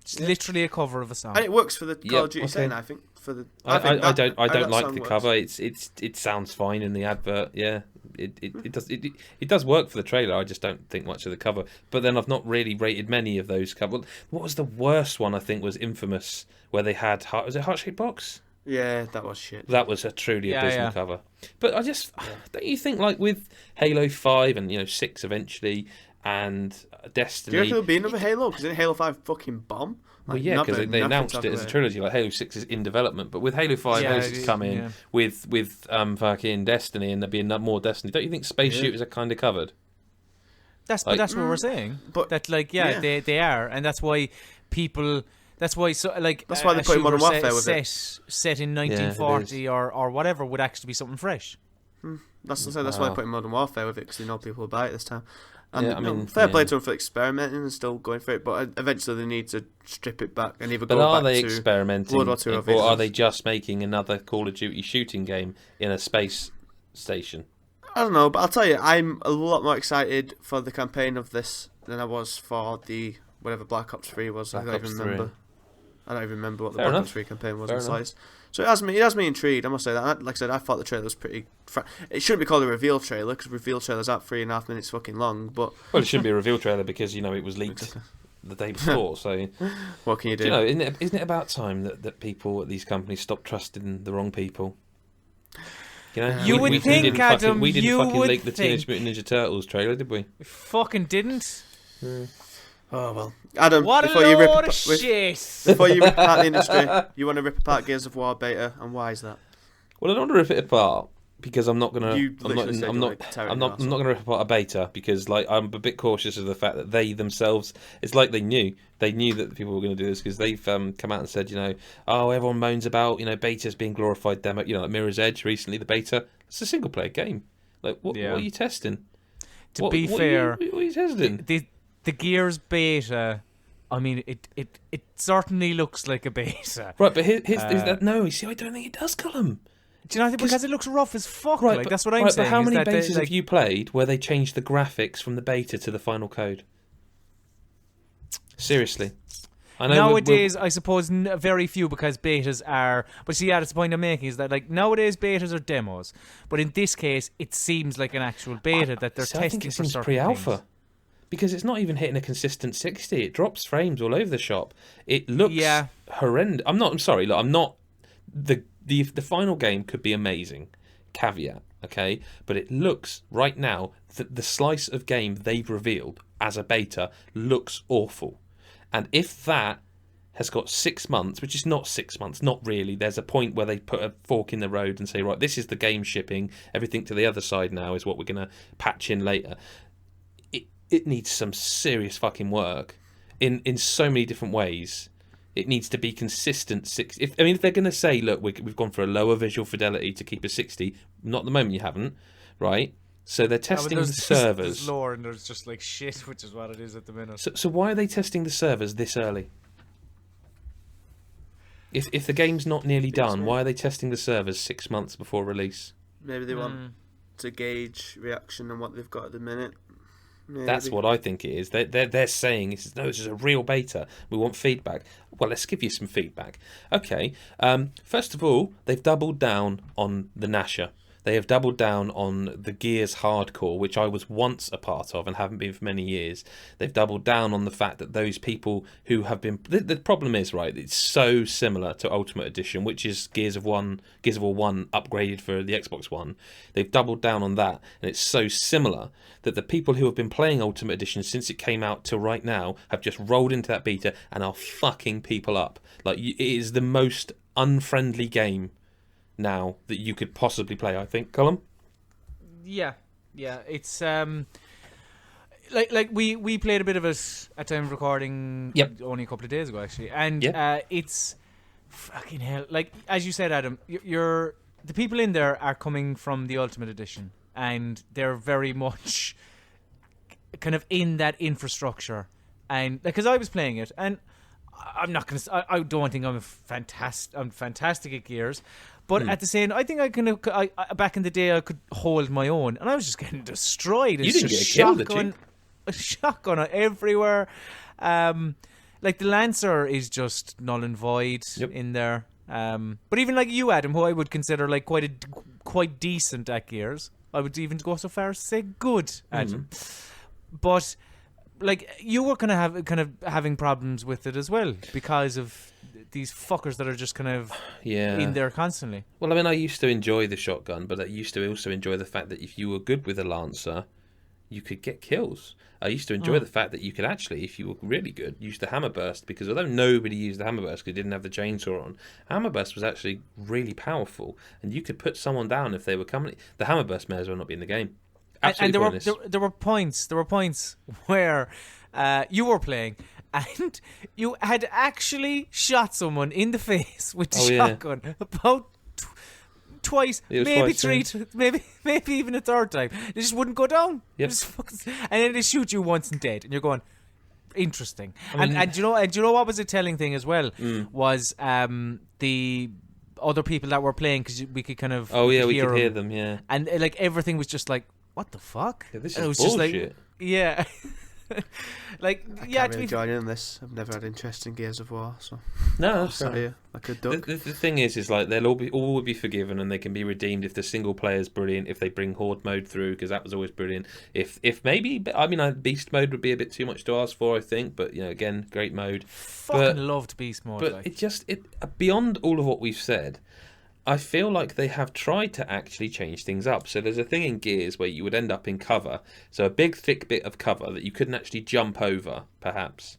It's literally a cover of a song, and it works for the Call of Duty setting. I think for the. I don't like the cover. It sounds fine in the advert. Yeah, it does work for the trailer. I just don't think much of the cover. But then I've not really rated many of those covers. What was the worst one? I think was Infamous, where they had was it Heart-Shaped Box? Yeah, that was shit. That was a truly abysmal cover. But I just don't you think like with Halo 5 and 6 eventually and Destiny. Do you reckon there'll be another Halo? Because didn't Halo 5 fucking bomb? Well, yeah, because they announced it as a trilogy. Like Halo 6 is in development, but with Halo 5, Halo 6 come in with fucking Destiny, and there'll be more Destiny. Don't you think space shooters are kind of covered? That's what we're saying. But that they are, and that's why people. That's why that's why they put Modern Warfare with it. Set in 1940 or whatever would actually be something fresh. That's why they put Modern Warfare with it, because they know people will buy it this time. And fair play to them for experimenting and still going for it, but eventually they need to strip it back and either go back to But are they experimenting, World War II or are they just making another Call of Duty shooting game in a space station? I don't know, but I'll tell you, I'm a lot more excited for the campaign of this than I was for the whatever Black Ops 3 was. I don't even remember what the Black Ops 3 campaign was in size. So it has me intrigued, I must say that. Like I said, I thought the trailer was pretty... It shouldn't be called a reveal trailer, because reveal trailers aren't 3.5 minutes fucking long, but... Well, it shouldn't be a reveal trailer because, it was leaked the day before, so... What can you do? Isn't it about time that people at these companies stop trusting the wrong people? You would think, Adam, we didn't fucking leak the Teenage Mutant Ninja Turtles trailer, did we? We fucking didn't. Oh, well. Adam, what before a you load of shit! Before you rip apart the industry, you want to rip apart Gears of War beta, and why is that? Well, I don't want to rip it apart because I'm not gonna. I'm not gonna rip apart a beta because I'm a bit cautious of the fact that they themselves. It's like they knew that people were going to do this because they've come out and said, everyone moans about betas being glorified demo. Like Mirror's Edge recently, the beta. It's a single player game. What are you testing? To be fair, what are you testing? The Gears beta, I mean, it certainly looks like a beta. Right, but here's that. No, you see, I don't think it does, Colm. Do you know? Because it looks rough as fuck. Right, that's what I'm saying. But how many betas have you played where they changed the graphics from the beta to the final code? Seriously. I know nowadays, I suppose very few, because betas are... But see, that's the point I'm making, is that nowadays betas are demos. But in this case, it seems like an actual beta that they're testing I think it for seems certain pre-alpha. things. Because it's not even hitting a consistent 60. It drops frames all over the shop. It looks horrendous. I'm sorry. Look, I'm not... The final game could be amazing. Caveat, okay? But it looks, right now, the slice of game they've revealed as a beta looks awful. And if that has got 6 months, which is not 6 months, not really. There's a point where they put a fork in the road and say, right, this is the game shipping. Everything to the other side now is what we're going to patch in later. It needs some serious fucking work in so many different ways. It needs to be consistent. If they're going to say, look, we've gone for a lower visual fidelity to keep a 60, not at the moment you haven't, right? So they're testing the servers. There's lore and there's just shit, which is what it is at the minute. So why are they testing the servers this early? If the game's not nearly done, why are they testing the servers 6 months before release? Maybe they want to gauge reaction on what they've got at the minute. Maybe. That's what I think it is. They're saying this is a real beta. We want feedback. Well, let's give you some feedback. Okay. First of all, they've doubled down on the Nasher. They have doubled down on the Gears hardcore, which I was once a part of and haven't been for many years. They've doubled down on the fact that those people who have been... The problem is, right, it's so similar to Ultimate Edition, which is Gears of War 1 upgraded for the Xbox One. They've doubled down on that, and it's so similar that the people who have been playing Ultimate Edition since it came out till right now have just rolled into that beta and are fucking people up. Like, it is the most unfriendly game now that you could possibly play, I think. Colm? Yeah, it's like we played a bit of it at time of recording. Yep. Only a couple of days ago actually, and it's fucking hell. Like as you said, Adam, you're the people in there are coming from the Ultimate Edition, and they're very much kind of in that infrastructure, and because I was playing it, and I'm not gonna. I don't think I'm fantastic at Gears. But at the same, I think I back in the day I could hold my own, and I was just getting destroyed. You didn't get a kill, did you? A shotgun everywhere. Like the Lancer is just null and void in there. But even like you, Adam, who I would consider like quite decent at Gears, I would even go so far as to say good at. But like you were kind of having problems with it as well because of these fuckers that are just kind of in there constantly. Well, I mean, I used to enjoy the shotgun, but I used to also enjoy the fact that if you were good with a Lancer, you could get kills. I used to enjoy the fact that you could actually, if you were really good, use the Hammerburst, because although nobody used the Hammerburst because it didn't have the chainsaw on, Hammerburst was actually really powerful, and you could put someone down if they were coming. The Hammerburst may as well not be in the game. Absolutely and there were points where you were playing and you had actually shot someone in the face with the shotgun about twice, maybe maybe even a third time. They just wouldn't go down. Yep. And then they shoot you once and dead, and you're going, interesting. And do you know what was a telling thing as well was the other people that were playing, because we could kind of we could hear them, and like everything was just like, what the fuck? Yeah, this and is it was bullshit. Just like, like I can't really join in this. I've never had interest in Gears of War, so no, that's right. Like a duck. The thing is like they'll all will be forgiven, and they can be redeemed if the single player is brilliant. If they bring Horde mode through, because that was always brilliant. If maybe, I mean, Beast mode would be a bit too much to ask for, I think. But again, great mode. Fucking loved Beast mode. But it beyond all of what we've said, I feel like they have tried to actually change things up. So there's a thing in Gears where you would end up in cover. So a big, thick bit of cover that you couldn't actually jump over, perhaps,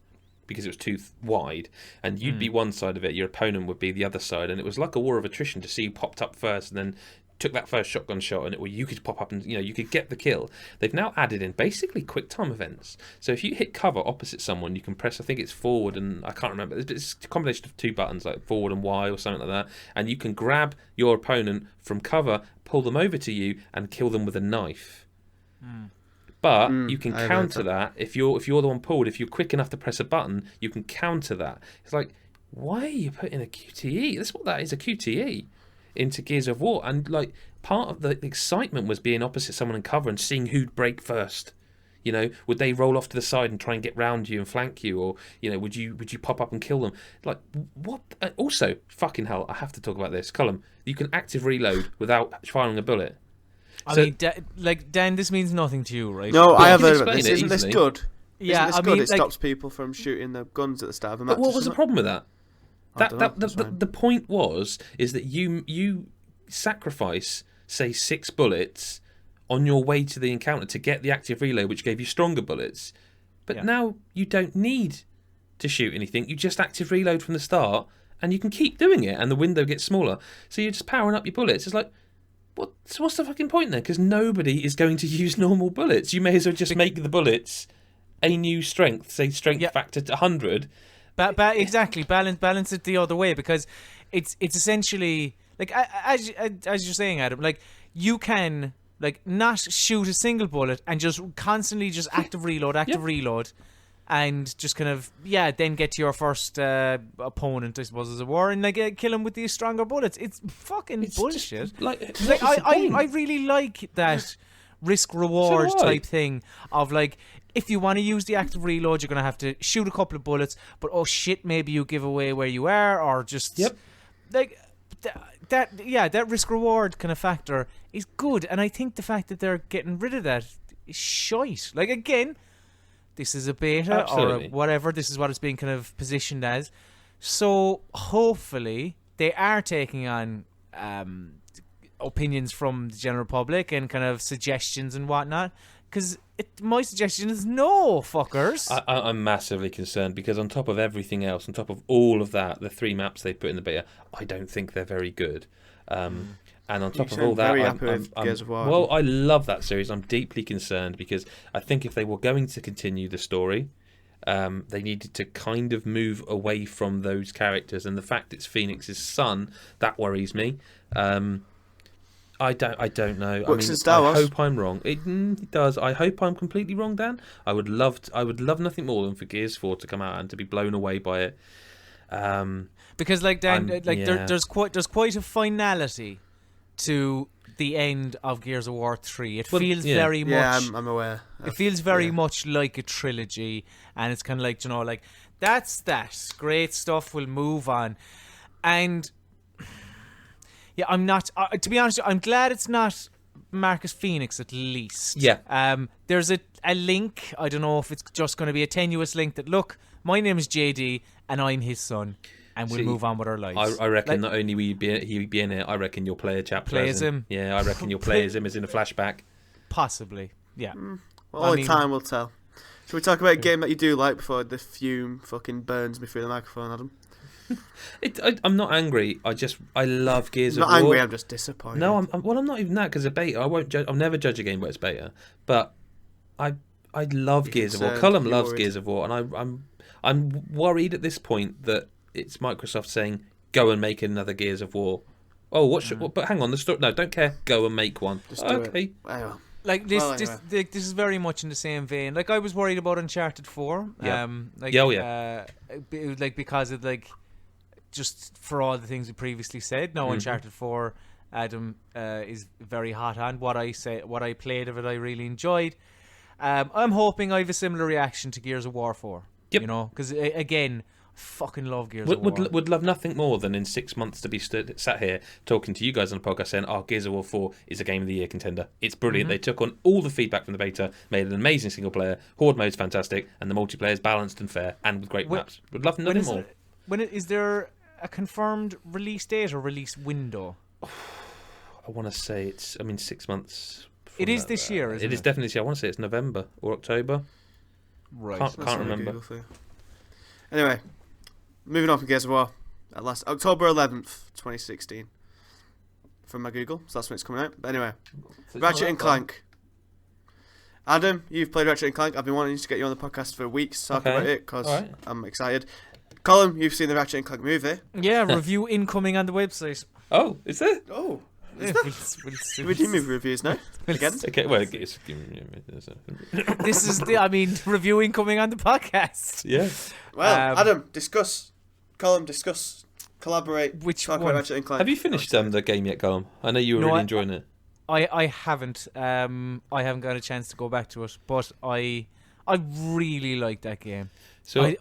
because it was too wide. And you'd be one side of it, your opponent would be the other side. And it was like a war of attrition to see who popped up first and then took that first shotgun shot, and you could pop up and you could get the kill. They've now added in basically quick time events. So if you hit cover opposite someone, you can press, I think it's forward and I can't remember. It's a combination of two buttons, like forward and Y or something like that, and you can grab your opponent from cover, pull them over to you, and kill them with a knife. But you can counter that if you're the one pulled. If you're quick enough to press a button, you can counter that. It's like, why are you putting a QTE? That's what that is, a QTE. Into Gears of War, and like part of the excitement was being opposite someone in cover and seeing who'd break first. Would they roll off to the side and try and get round you and flank you, or would you pop up and kill them? Like what? Also, fucking hell, I have to talk about this. Colm, you can active reload without firing a bullet. I mean, Dan, this means nothing to you, right? No, I have heard of it. Isn't this good? Yeah, Isn't this good? It stops people from shooting the guns at the start of a match. But what was the problem with that? The point is that you sacrifice, say, 6 bullets on your way to the encounter to get the active reload, which gave you stronger bullets. But now you don't need to shoot anything. You just active reload from the start, and you can keep doing it, and the window gets smaller. So you're just powering up your bullets. It's like, what's the fucking point then? Because nobody is going to use normal bullets. You may as well just make the bullets a new strength, say strength factor to 100. Exactly, balance it the other way, because it's essentially like as you're saying, Adam, like you can like not shoot a single bullet and just constantly just active reload, and just kind of then get to your first opponent, I suppose, as it were, and like kill him with these stronger bullets. It's fucking bullshit. I really like that risk reward type thing of like if you want to use the active reload, you're going to have to shoot a couple of bullets, but oh shit, maybe you give away where you are, or just like that risk reward kind of factor is good. And I think the fact that they're getting rid of that is shite. Like, again, this is a beta or whatever. This is what it's being kind of positioned as. So hopefully they are taking on opinions from the general public and kind of suggestions and whatnot. Because my suggestion is no, fuckers. I'm massively concerned because on top of everything else, on top of all of that, the 3 maps they put in the beta, I don't think they're very good. And on top of all that, well, I love that series. I'm deeply concerned because I think if they were going to continue the story, they needed to kind of move away from those characters. And the fact it's Phoenix's son, that worries me. I don't know. I hope I'm wrong. It does. I hope I'm completely wrong, Dan. I would love nothing more than for Gears 4 to come out and to be blown away by it. Because, like Dan, there's quite a finality to the end of Gears of War 3. It feels very much. Yeah, I'm aware. It feels very much like a trilogy, and it's kind of like, like that's that great stuff. We'll move on, and. Yeah, I'm not. To be honest, I'm glad it's not Marcus Phoenix at least. Yeah. There's a link. I don't know if it's just going to be a tenuous link that, look, my name is JD and I'm his son, and we'll move on with our lives. I reckon not only will he be in it, I reckon you'll play a chapter. Plays him. Yeah, I reckon you'll play as him as in a flashback. Possibly. Yeah. Well, only time will tell. Shall we talk about a game that you do like before the fume fucking burns me through the microphone, Adam? I'm not angry. I love Gears of War. Not angry. I'm just disappointed. No, I'm not even that because of beta. I won't judge. I'll never judge a game where it's beta. But I love Gears of War. Colm loves Gears of War, and I'm worried at this point that it's Microsoft saying go and make another Gears of War. Oh, but hang on, the story. No, don't care. Go and make one. Just do it. Like this is very much in the same vein. Like I was worried about Uncharted 4. Because of just for all the things we previously said. Now Uncharted 4, Adam is very hot on. What I played of it, I really enjoyed. I'm hoping I have a similar reaction to Gears of War 4. Yep. You know, because again, I fucking love Gears of War. Would love nothing more than in 6 months to be sat here talking to you guys on the podcast saying, Gears of War 4 is a Game of the Year contender. It's brilliant. They took on all the feedback from the beta, made an amazing single player, horde mode's fantastic, and the multiplayer is balanced and fair, and with great maps. Would love nothing more. Is there a confirmed release date or release window? I want to say it's 6 months. It is this year, isn't it? It is definitely this year. I want to say it's November or October. Right. Can't remember. Anyway, moving on from Gears of War. At last, October 11th, 2016. From my Google, so that's when it's coming out. But anyway, Ratchet and Clank. Adam, you've played Ratchet and Clank. I've been wanting to get you on the podcast for weeks to talk about it because I'm excited. Colm, you've seen the Ratchet and Clank movie. Yeah, review incoming on the website. Oh, is there? Oh. Yeah, we do movie reviews now. Again? Okay, well, this is review incoming on the podcast. Yeah. Well, Adam, discuss. Colm, discuss. Collaborate. Talk about Ratchet and Clank. Have you finished the game yet, Colm? I know you were really enjoying it. I haven't. I haven't got a chance to go back to it, but I really like that game. So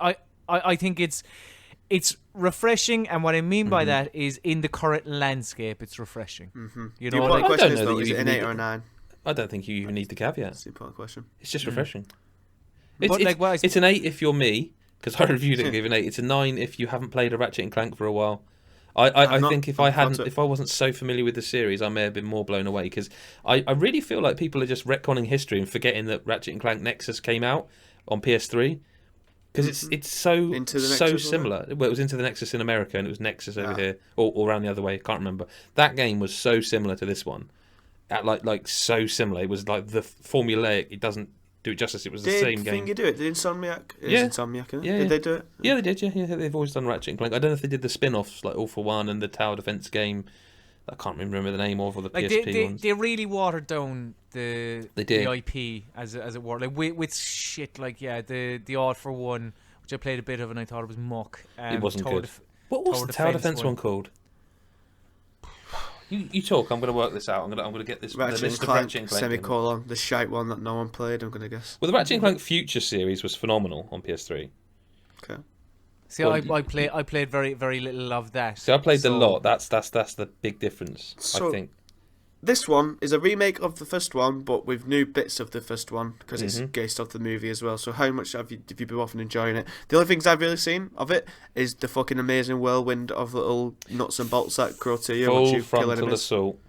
I think it's refreshing, and what I mean by that is in the current landscape, it's refreshing. You know, the question is, though, is it an 8 or a 9? I don't think you even need the caveat. That's the important question. It's just refreshing. It's an 8 if you're me, because I reviewed it and gave it an 8. It's a 9 if you haven't played a Ratchet and Clank for a while. I think if I wasn't so familiar with the series, I may have been more blown away, because I really feel like people are just retconning history and forgetting that Ratchet and Clank Nexus came out on PS3. Because it's so similar. Well, it was Into the Nexus in America, and it was Nexus over here, or around the other way. I can't remember. That game was so similar to this one, so similar. It was like the formulaic. It doesn't do it justice. It was the same game. Did Finger do it? Did Insomniac? Insomniac. Yeah. Did they do it? Yeah, they did. Yeah. They've always done Ratchet and Clank. I don't know if they did the spin-offs like All for One and the Tower Defense game. I can't remember the name of, or the PSP ones. They really watered down the IP as it were. Like with shit like the All for One, which I played a bit of and I thought it was muck. It wasn't good. What was the Tower Defense one called? You talk. I'm going to work this out. I'm going to get this Ratchet the list and of Clank, Ratchet and Clank. semicolon, the shite one that no one played, I'm going to guess. Well, the Ratchet and Clank Future series was phenomenal on PS3. Okay. See, I played very, very little of that. See, I played a lot. That's the big difference, So, I think. this one is a remake of the first one, but with new bits of the first one, because it's based off the movie as well. So how much have you been often enjoying it? The only things I've really seen of it is the fucking amazing whirlwind of little nuts and bolts that grow to you once you kill enemies. Assault.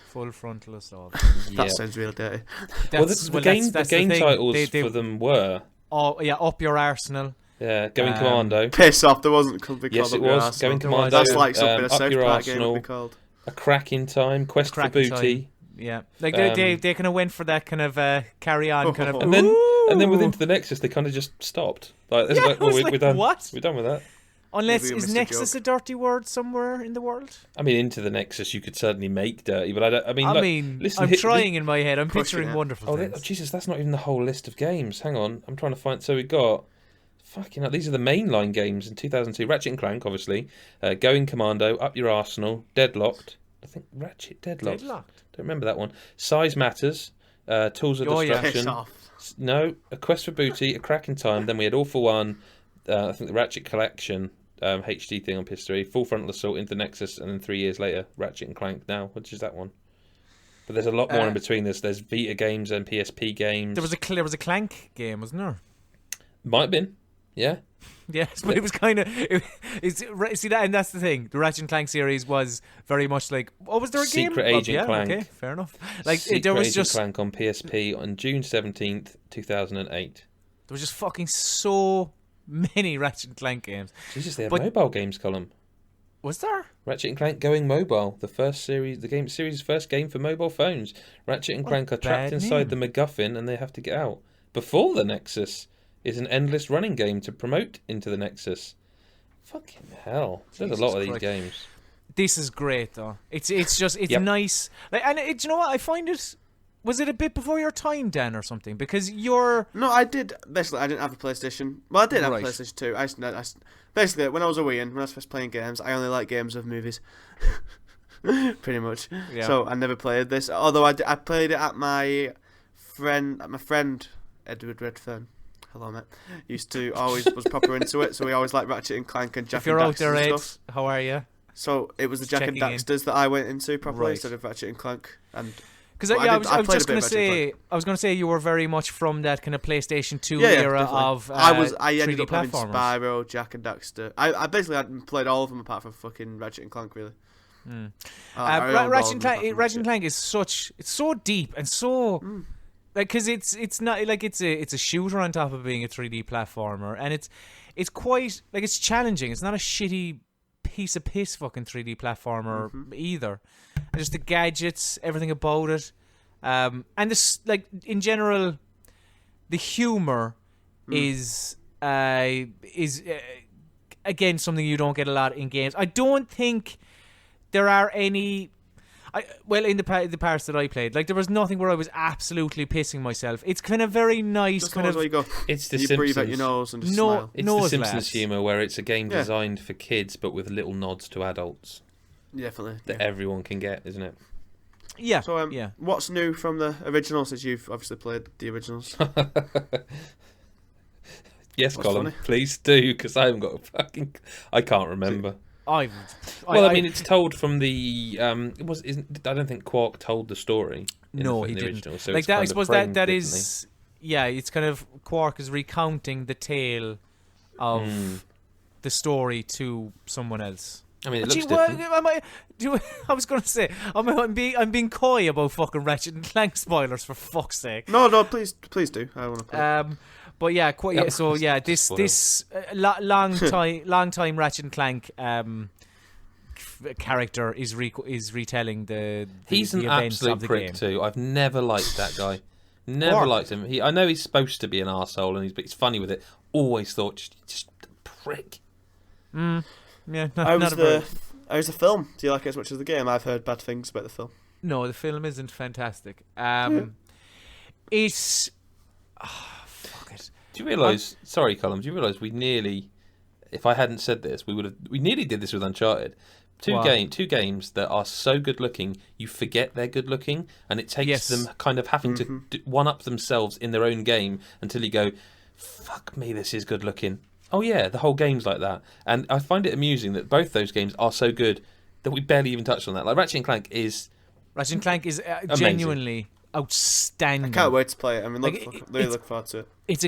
Full frontal assault. That sounds real dirty. The game titles for them were... Oh, yeah, Up Your Arsenal. Yeah, Going Commando. Piss off, there wasn't called Yes, it was. Going Commando. That's like something a Up South Your Park game Arsenal. would be called. A Crack in Time, Quest for Booty. Yeah, like they kind of went for that kind of carry on kind of. And then with Into the Nexus, they kind of just stopped. Like, we're done. What? We're done with that. Unless is Nexus a dirty word somewhere in the world? I mean, Into the Nexus you could certainly make dirty, but listen, I'm trying in my head. I'm picturing wonderful things. Oh, Jesus, that's not even the whole list of games. Hang on, I'm trying to find. So we got. Fucking hell, these are the mainline games in 2002. Ratchet and Clank, obviously. Going Commando, Up Your Arsenal, Deadlocked. I think Ratchet Deadlocked. Don't remember that one. Size Matters, Tools of Destruction. No, A Quest for Booty, A Crack in Time. Then we had All for One. I think the Ratchet Collection HD thing on PS3. Full Frontal Assault, Into Nexus, and then 3 years later, Ratchet and Clank now, which is that one. But there's a lot more in between this. There's Vita games and PSP games. There was a Clank game, wasn't there? Might have been. Yeah. Yes, but it was kind of... See, that, and that's the thing. The Ratchet and Clank series was very much like... Oh, was there a game? Secret Agent Clank. Okay, fair enough. Like, Secret there was Agent just... Clank on PSP on June 17th, 2008. There was just fucking so many Ratchet and Clank games. Jesus, they had mobile games, Colm. Was there? Ratchet and Clank Going Mobile, the series' first game for mobile phones. Ratchet and Clank are trapped inside the MacGuffin and they have to get out. Before the Nexus is an endless running game to promote Into the Nexus. Fucking hell. There's a lot of these games. This is great, though. It's nice. Like, and do you know what? I find it... Was it a bit before your time, Dan, or something? Because you're... No, I did. Basically, I didn't have a PlayStation. Well, I did have a PlayStation 2. Basically, when I was a wee and when I was first playing games, I only liked games of movies. Pretty much. Yeah. So I never played this. Although I played it at my friend Edward Redfern. Hello, mate. Used to always was proper into it, so we always liked Ratchet and Clank and Jack and Daxter. If you're out there, Ed, how are you? So it was the Jack and Daxters that I went into properly instead of Ratchet and Clank. And because I was just going to say you were very much from that kind of PlayStation 2 era of I ended up having platformers. Spyro, Jack and Daxter. I basically hadn't played all of them apart from fucking Ratchet and Clank, really. Ratchet and Clank is so deep and so like, because it's not like it's a shooter on top of being a 3D platformer, and it's quite like it's challenging. It's not a shitty piece of piss fucking 3D platformer either. And just the gadgets, everything about it, and this, like, in general, the humor is again something you don't get a lot in games. I don't think there are any. In the parts that I played, like, there was nothing where I was absolutely pissing myself. It's kind of very nice. Just kind of. You go, it's the you Simpsons. Breathe out your nose and just smile. It's the Simpsons humour where it's a game designed for kids, but with little nods to adults. Definitely. That everyone can get, isn't it? Yeah. So, what's new from the originals? As you've obviously played the originals. Yes, Colm, please do, because I haven't got a fucking. I can't remember. I mean, it's told from the. I don't think Quark told the story. No, he didn't. Original, so like that, I suppose that is. Yeah, it's kind of Quark is recounting the tale of the story to someone else. I mean, it looks different. I was going to say, I'm being coy about fucking Ratchet and Clank spoilers, for fuck's sake. No, please do. I want to play. But yeah, this long time Ratchet and Clank character is retelling the He's an events absolute of the prick game. too. I've never liked that guy. Never liked him. I know he's supposed to be an arsehole and he's funny with it. Always thought just a prick. Yeah, How's the film? Do you like it as much as the game? I've heard bad things about the film. No, the film isn't fantastic. It's. Fuck it. Do you realise? Sorry, Colm. Do you realise we nearly? If I hadn't said this, we nearly did this with Uncharted, Two games that are so good looking, you forget they're good looking, and it takes them kind of having to one up themselves in their own game until you go, fuck me, this is good looking. Oh yeah, the whole game's like that. And I find it amusing that both those games are so good that we barely even touched on that. Like Ratchet and Clank is genuinely outstanding. I can't wait to play it. I mean, look forward to it. It's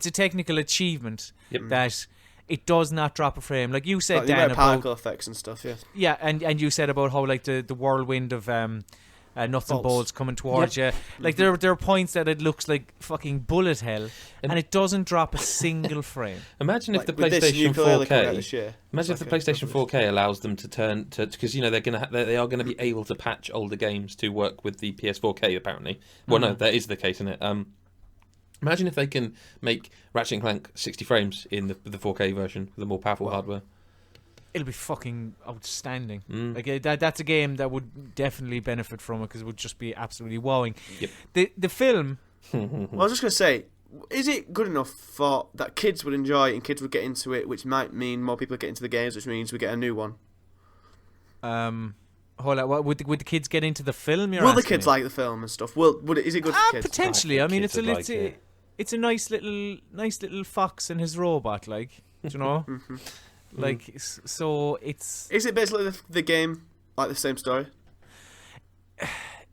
a technical achievement that it does not drop a frame. Like you said, Dan, about particle effects and stuff. Yeah, and you said about how like the whirlwind of nuts and bolts coming towards you. Like there are points that it looks like fucking bullet hell, and it doesn't drop a single frame. Imagine if the PlayStation 4K. Imagine if the PlayStation 4K allows them to turn to, because they are gonna be able to patch older games to work with the PS4K apparently. Well, no, that is the case, isn't it? Imagine if they can make Ratchet and Clank 60 frames in the 4K version with the more powerful hardware. It'll be fucking outstanding. Like that's a game that would definitely benefit from it because it would just be absolutely wowing. Yep. The film. Well, I was just gonna say, is it good enough for that kids would enjoy and kids would get into it, which might mean more people get into the games, which means we get a new one. Hold on, would the kids get into the film? Will the kids like the film and stuff? Is it good for kids? Potentially. I mean, it's a nice little fox and his robot, like, do you know. Like, so it's... Is it basically the game, like the same story?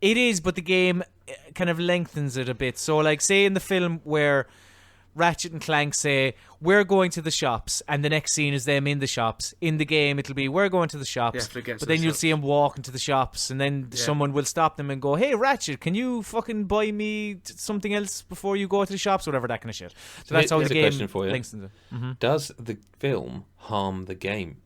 It is, but the game kind of lengthens it a bit. So, like, say in the film where Ratchet and Clank say, we're going to the shops, and the next scene is them in the shops. In the game, it'll be, we're going to the shops, but then you'll see them walking to the shops, and then someone will stop them and go, hey, Ratchet, can you fucking buy me something else before you go to the shops? Whatever, that kind of shit. So that's how the game lengthens it. Does the film harm the game?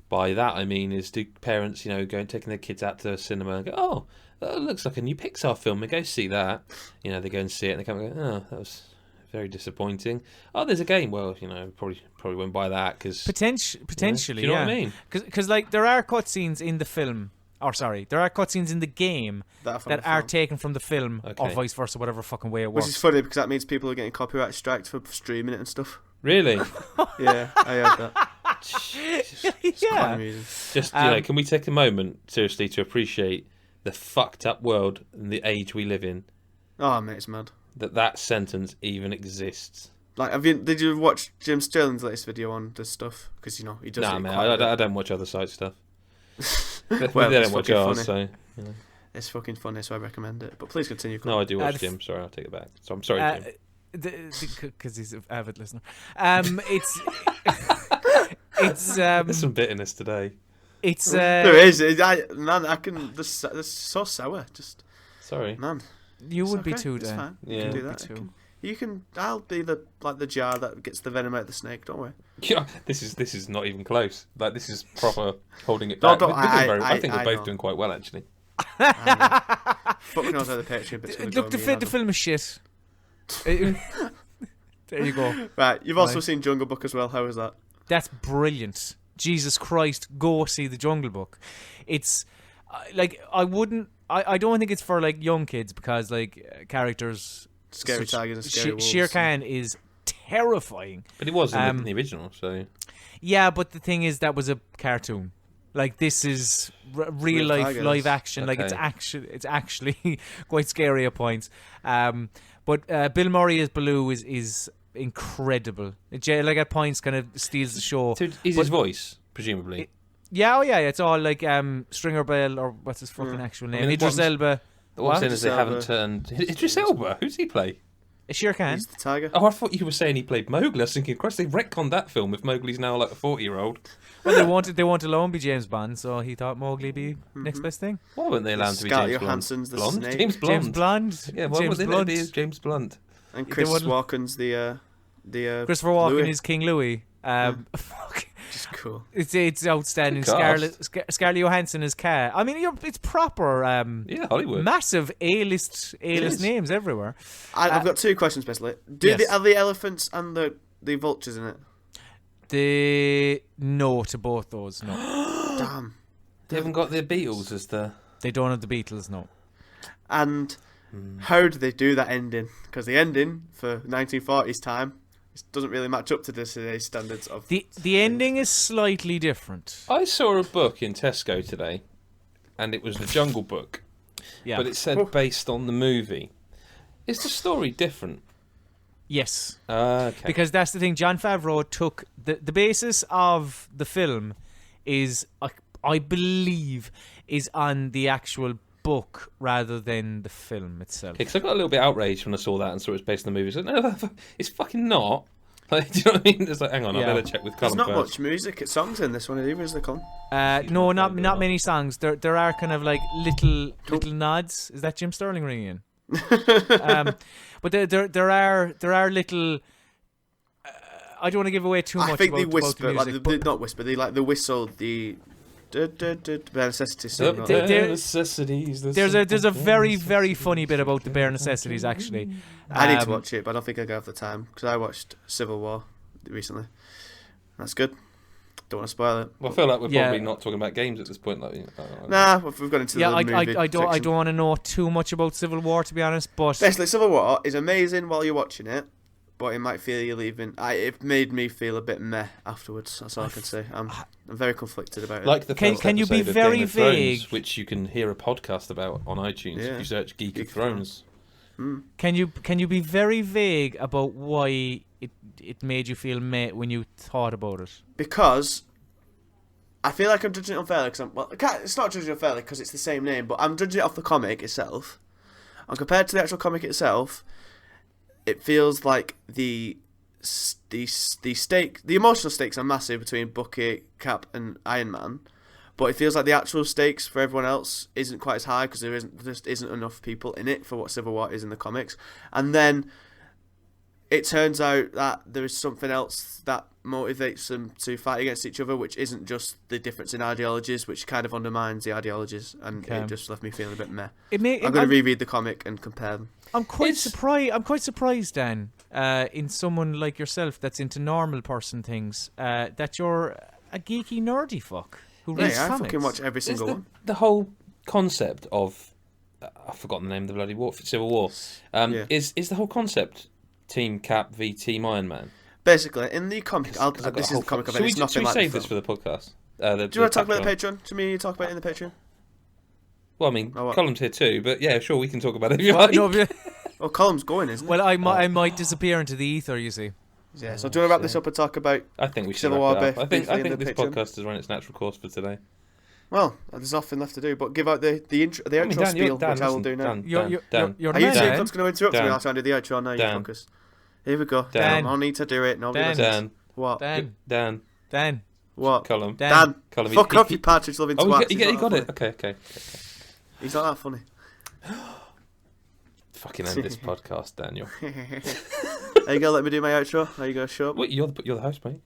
By that, I mean, do parents, go and taking their kids out to the cinema and go, oh, that looks like a new Pixar film, and go see that. They go and see it, and they come and go, oh, that was... very disappointing. Oh, there's a game. Well, probably won't buy that because potentially. Do you know what I mean? Because like there are cutscenes in the film, there are cutscenes in the game that are taken from the film, or vice versa, whatever fucking way it works. Which is funny because that means people are getting copyright striked for streaming it and stuff. Really? Yeah, I heard that. Just can we take a moment seriously to appreciate the fucked up world and the age we live in? Oh, mate, it's mad. That sentence even exists. Like, did you watch Jim Sterling's latest video on this stuff? Because he does. Nah, man, I don't watch other site stuff. They well, don't watch ours, so it's fucking funny. So I recommend it. But please continue. No, I do watch Jim. Sorry, I'll take it back. So I'm sorry, Jim. Because he's an avid listener. It's there's some bitterness today. It's there is. I can. This so sour. Just sorry, man. You would be too, Dan. Fine. You can do that. You can. I'll be the jar that gets the venom out of the snake. Don't worry. Yeah, this is not even close. Like, this is proper holding it back. I think we're both doing quite well, actually. Fuck knows how the Patreon bit's going to go. Look, the film is shit. There you go. Right, you've also seen Jungle Book as well. How was that? That's brilliant. Jesus Christ, go see the Jungle Book. It's like I don't think it's for like young kids because like characters. Scary tigers and scary wolves. Shere Khan is terrifying. But it was in the original, so. Yeah, but the thing is that was a cartoon. Like, this is real life live action. Okay. Like, it's actually quite scary at points. But Bill Murray as Baloo is incredible. Like, at points kind of steals the show. So is his voice, presumably? Yeah, it's all like Stringer Bell, or what's his fucking actual name? Idris Elba. What I'm saying is they haven't turned... Idris Elba? Who's he play? Shere Khan. He's the tiger. Oh, I thought you were saying he played Mowgli. I was thinking, Christ, they retconned that film if Mowgli's now like a 40-year-old. Well, they wanted alone be James Bond, so he thought Mowgli be next best thing. Why weren't they allowed to be James Johansson's Blonde? The snake. James Blonde. James Blonde. Yeah, why would they let it be as James Blunt? And Chris Walken's the Christopher Walken Louis. is King Louis. Fuck. Just cool. It's outstanding. Scarlett Johansson is Kat. I mean, it's proper. Hollywood. Massive A-list names everywhere. I've got two questions basically. Are the elephants and the vultures in it? No to both those. No. Damn. They haven't got the Beatles as the. They don't have the Beatles. No. And how do they do that ending? Because the ending for 1940s time It doesn't really match up to today's standards of The ending is slightly different. I saw a book in Tesco today, and it was the Jungle Book, but it said based on the movie. Is the story different? Yes. Okay. Because that's the thing. Jon Favreau took the basis of the film is, I believe, is on the actual book rather than the film itself. Because I got a little bit outraged when I saw that and saw it was based on the movie. I said, no, it's fucking not. Like, do you know what I mean? It's like, hang on, I better check with Colm There's not first. much music, songs in this one either, is there, Colm? No, not many songs. There are kind of like little nods. Is that Jim Sterling ringing in? But there are little. I don't want to give away too much. I think about, they whisper, about the music, like not whisper. They like the whistle, the bare necessities. There's a very, very funny bit about the bare necessities, actually. I need to watch it, but I don't think I have the time because I watched Civil War recently. That's good. Don't want to spoil it. Well, I feel like we're probably not talking about games at this point. Like, nah, we've got into the movie. I don't want to know too much about Civil War, to be honest. But basically, Civil War is amazing while you're watching it, but it might feel you're leaving. It made me feel a bit meh afterwards. That's all I can say. I'm very conflicted about it. Like the first can you be episode of very Game of Thrones, vague? which you can hear a podcast about on iTunes if you search Geek of Thrones. Can you be very vague about why it made you feel meh when you thought about it? Because I feel like I'm judging it unfairly. It's not judging it unfairly because it's the same name, but I'm judging it off the comic itself. And compared to the actual comic itself, it feels like the emotional stakes are massive between Bucky, Cap, and Iron Man. But it feels like the actual stakes for everyone else isn't quite as high because there just isn't enough people in it for what Civil War is in the comics. And then it turns out that there is something else that motivates them to fight against each other, which isn't just the difference in ideologies, which kind of undermines the ideologies, and it just left me feeling a bit meh. I'm going to reread the comic and compare them. I'm quite surprised, Dan, in someone like yourself that's into normal person things, that you're a geeky nerdy fuck who reads comics. I fucking watch every single one. The whole concept of I've forgotten the name of the bloody war, Civil War, is the whole concept Team Cap v Team Iron Man. Basically, in the comic, this is the comic of it. It's nothing like Should we save this for the podcast? Do you want to talk about the Patreon? Should we talk about it in the Patreon? Well, I mean, Colm's here too, but yeah, sure, we can talk about it if you like. Well, Colm's going, isn't it? Well, I might disappear into the ether, you see. Yeah, so do you want to wrap this up and talk about I think we should Civil War? I think this podcast has run its natural course for today. Well, there's nothing left to do, but give out the outro spiel, which I will do now. Dan. Are you saying Tom's going to interrupt me? I'll try and do the outro now. You focus. Here we go. Dan. I need to do it. Dan. What? Dan. What? Colm. Dan. Colm. Fuck off, you partridge loving twat. You got it. Okay. He's not that funny. Fucking end this podcast, Daniel. Are you gonna let me do my outro? Are you gonna shut up? Wait, you're the host, mate.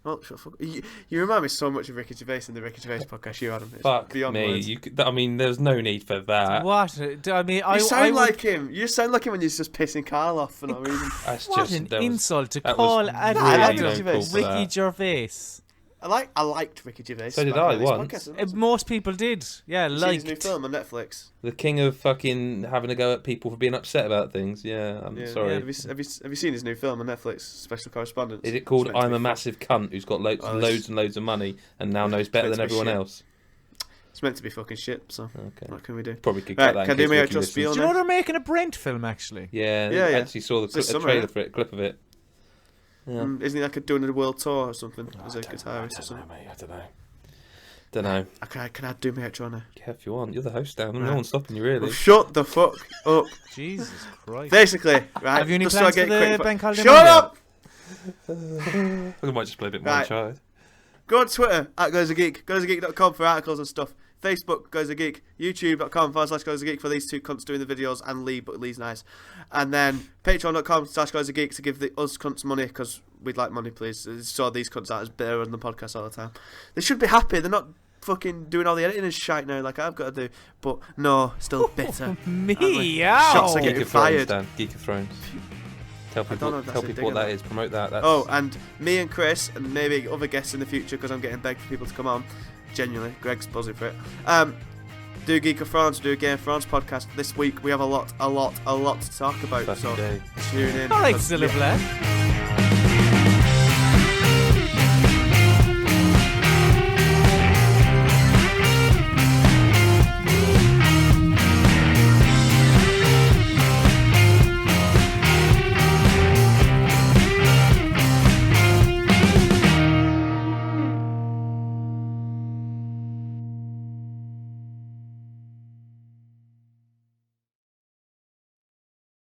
Well, shut the fuck. You remind me so much of Ricky Gervais in the Ricky Gervais podcast. You, Adam. It's Fuck beyond me. words. I mean, there's no need for that. What? I mean, you sound like him. You sound like him when you're just pissing Carl off for no reason. What an insult to call Ricky Gervais. I liked Ricky Gervais. So did I once. Most people did. Yeah, his new film on Netflix. The king of fucking having a go at people for being upset about things. Yeah, I'm sorry. Yeah. Have you seen his new film on Netflix, Special Correspondence? Is it called I'm a Massive Cunt who's got loads and loads of money and now knows better than everyone else? It's meant to be fucking shit, so what can we do? Probably could get that. Can I do my outro spiel? Do you know they're making a Brent film, actually? Yeah. I actually saw the trailer for it, clip of it. Yeah. Isn't he like doing a world tour or something as a guitarist or something? I don't know. Can I do my outro now? Yeah, if you want. You're the host, Dan. No one's stopping you, really. Well, shut the fuck up. Jesus Christ. Basically, right. Have you any plans for the bank holiday? Shut up! I might just play a bit more Uncharted. Go on Twitter, @GoesAGeek. GoesAGeek.com for articles and stuff. Facebook, GoesAGeek. YouTube.com/GoesAGeek for these two cunts doing the videos, and Lee, but Lee's nice. And then Patreon.com/GoesAGeek to give us cunts money, because we'd like money, please. So these cunts aren't as bitter on the podcast all the time. They should be happy. They're not fucking doing all the editing and shite now like I've got to do. But no, still bitter. Shots are getting fired. Geek of Thrones. Tell people what that is. Promote that. And me and Chris, and maybe other guests in the future, because I'm getting begged for people to come on. Genuinely, Greg's buzzing for it. Do Geek of France, do a Game of France podcast. This week we have a lot to talk about. So tune in. All right, Silver.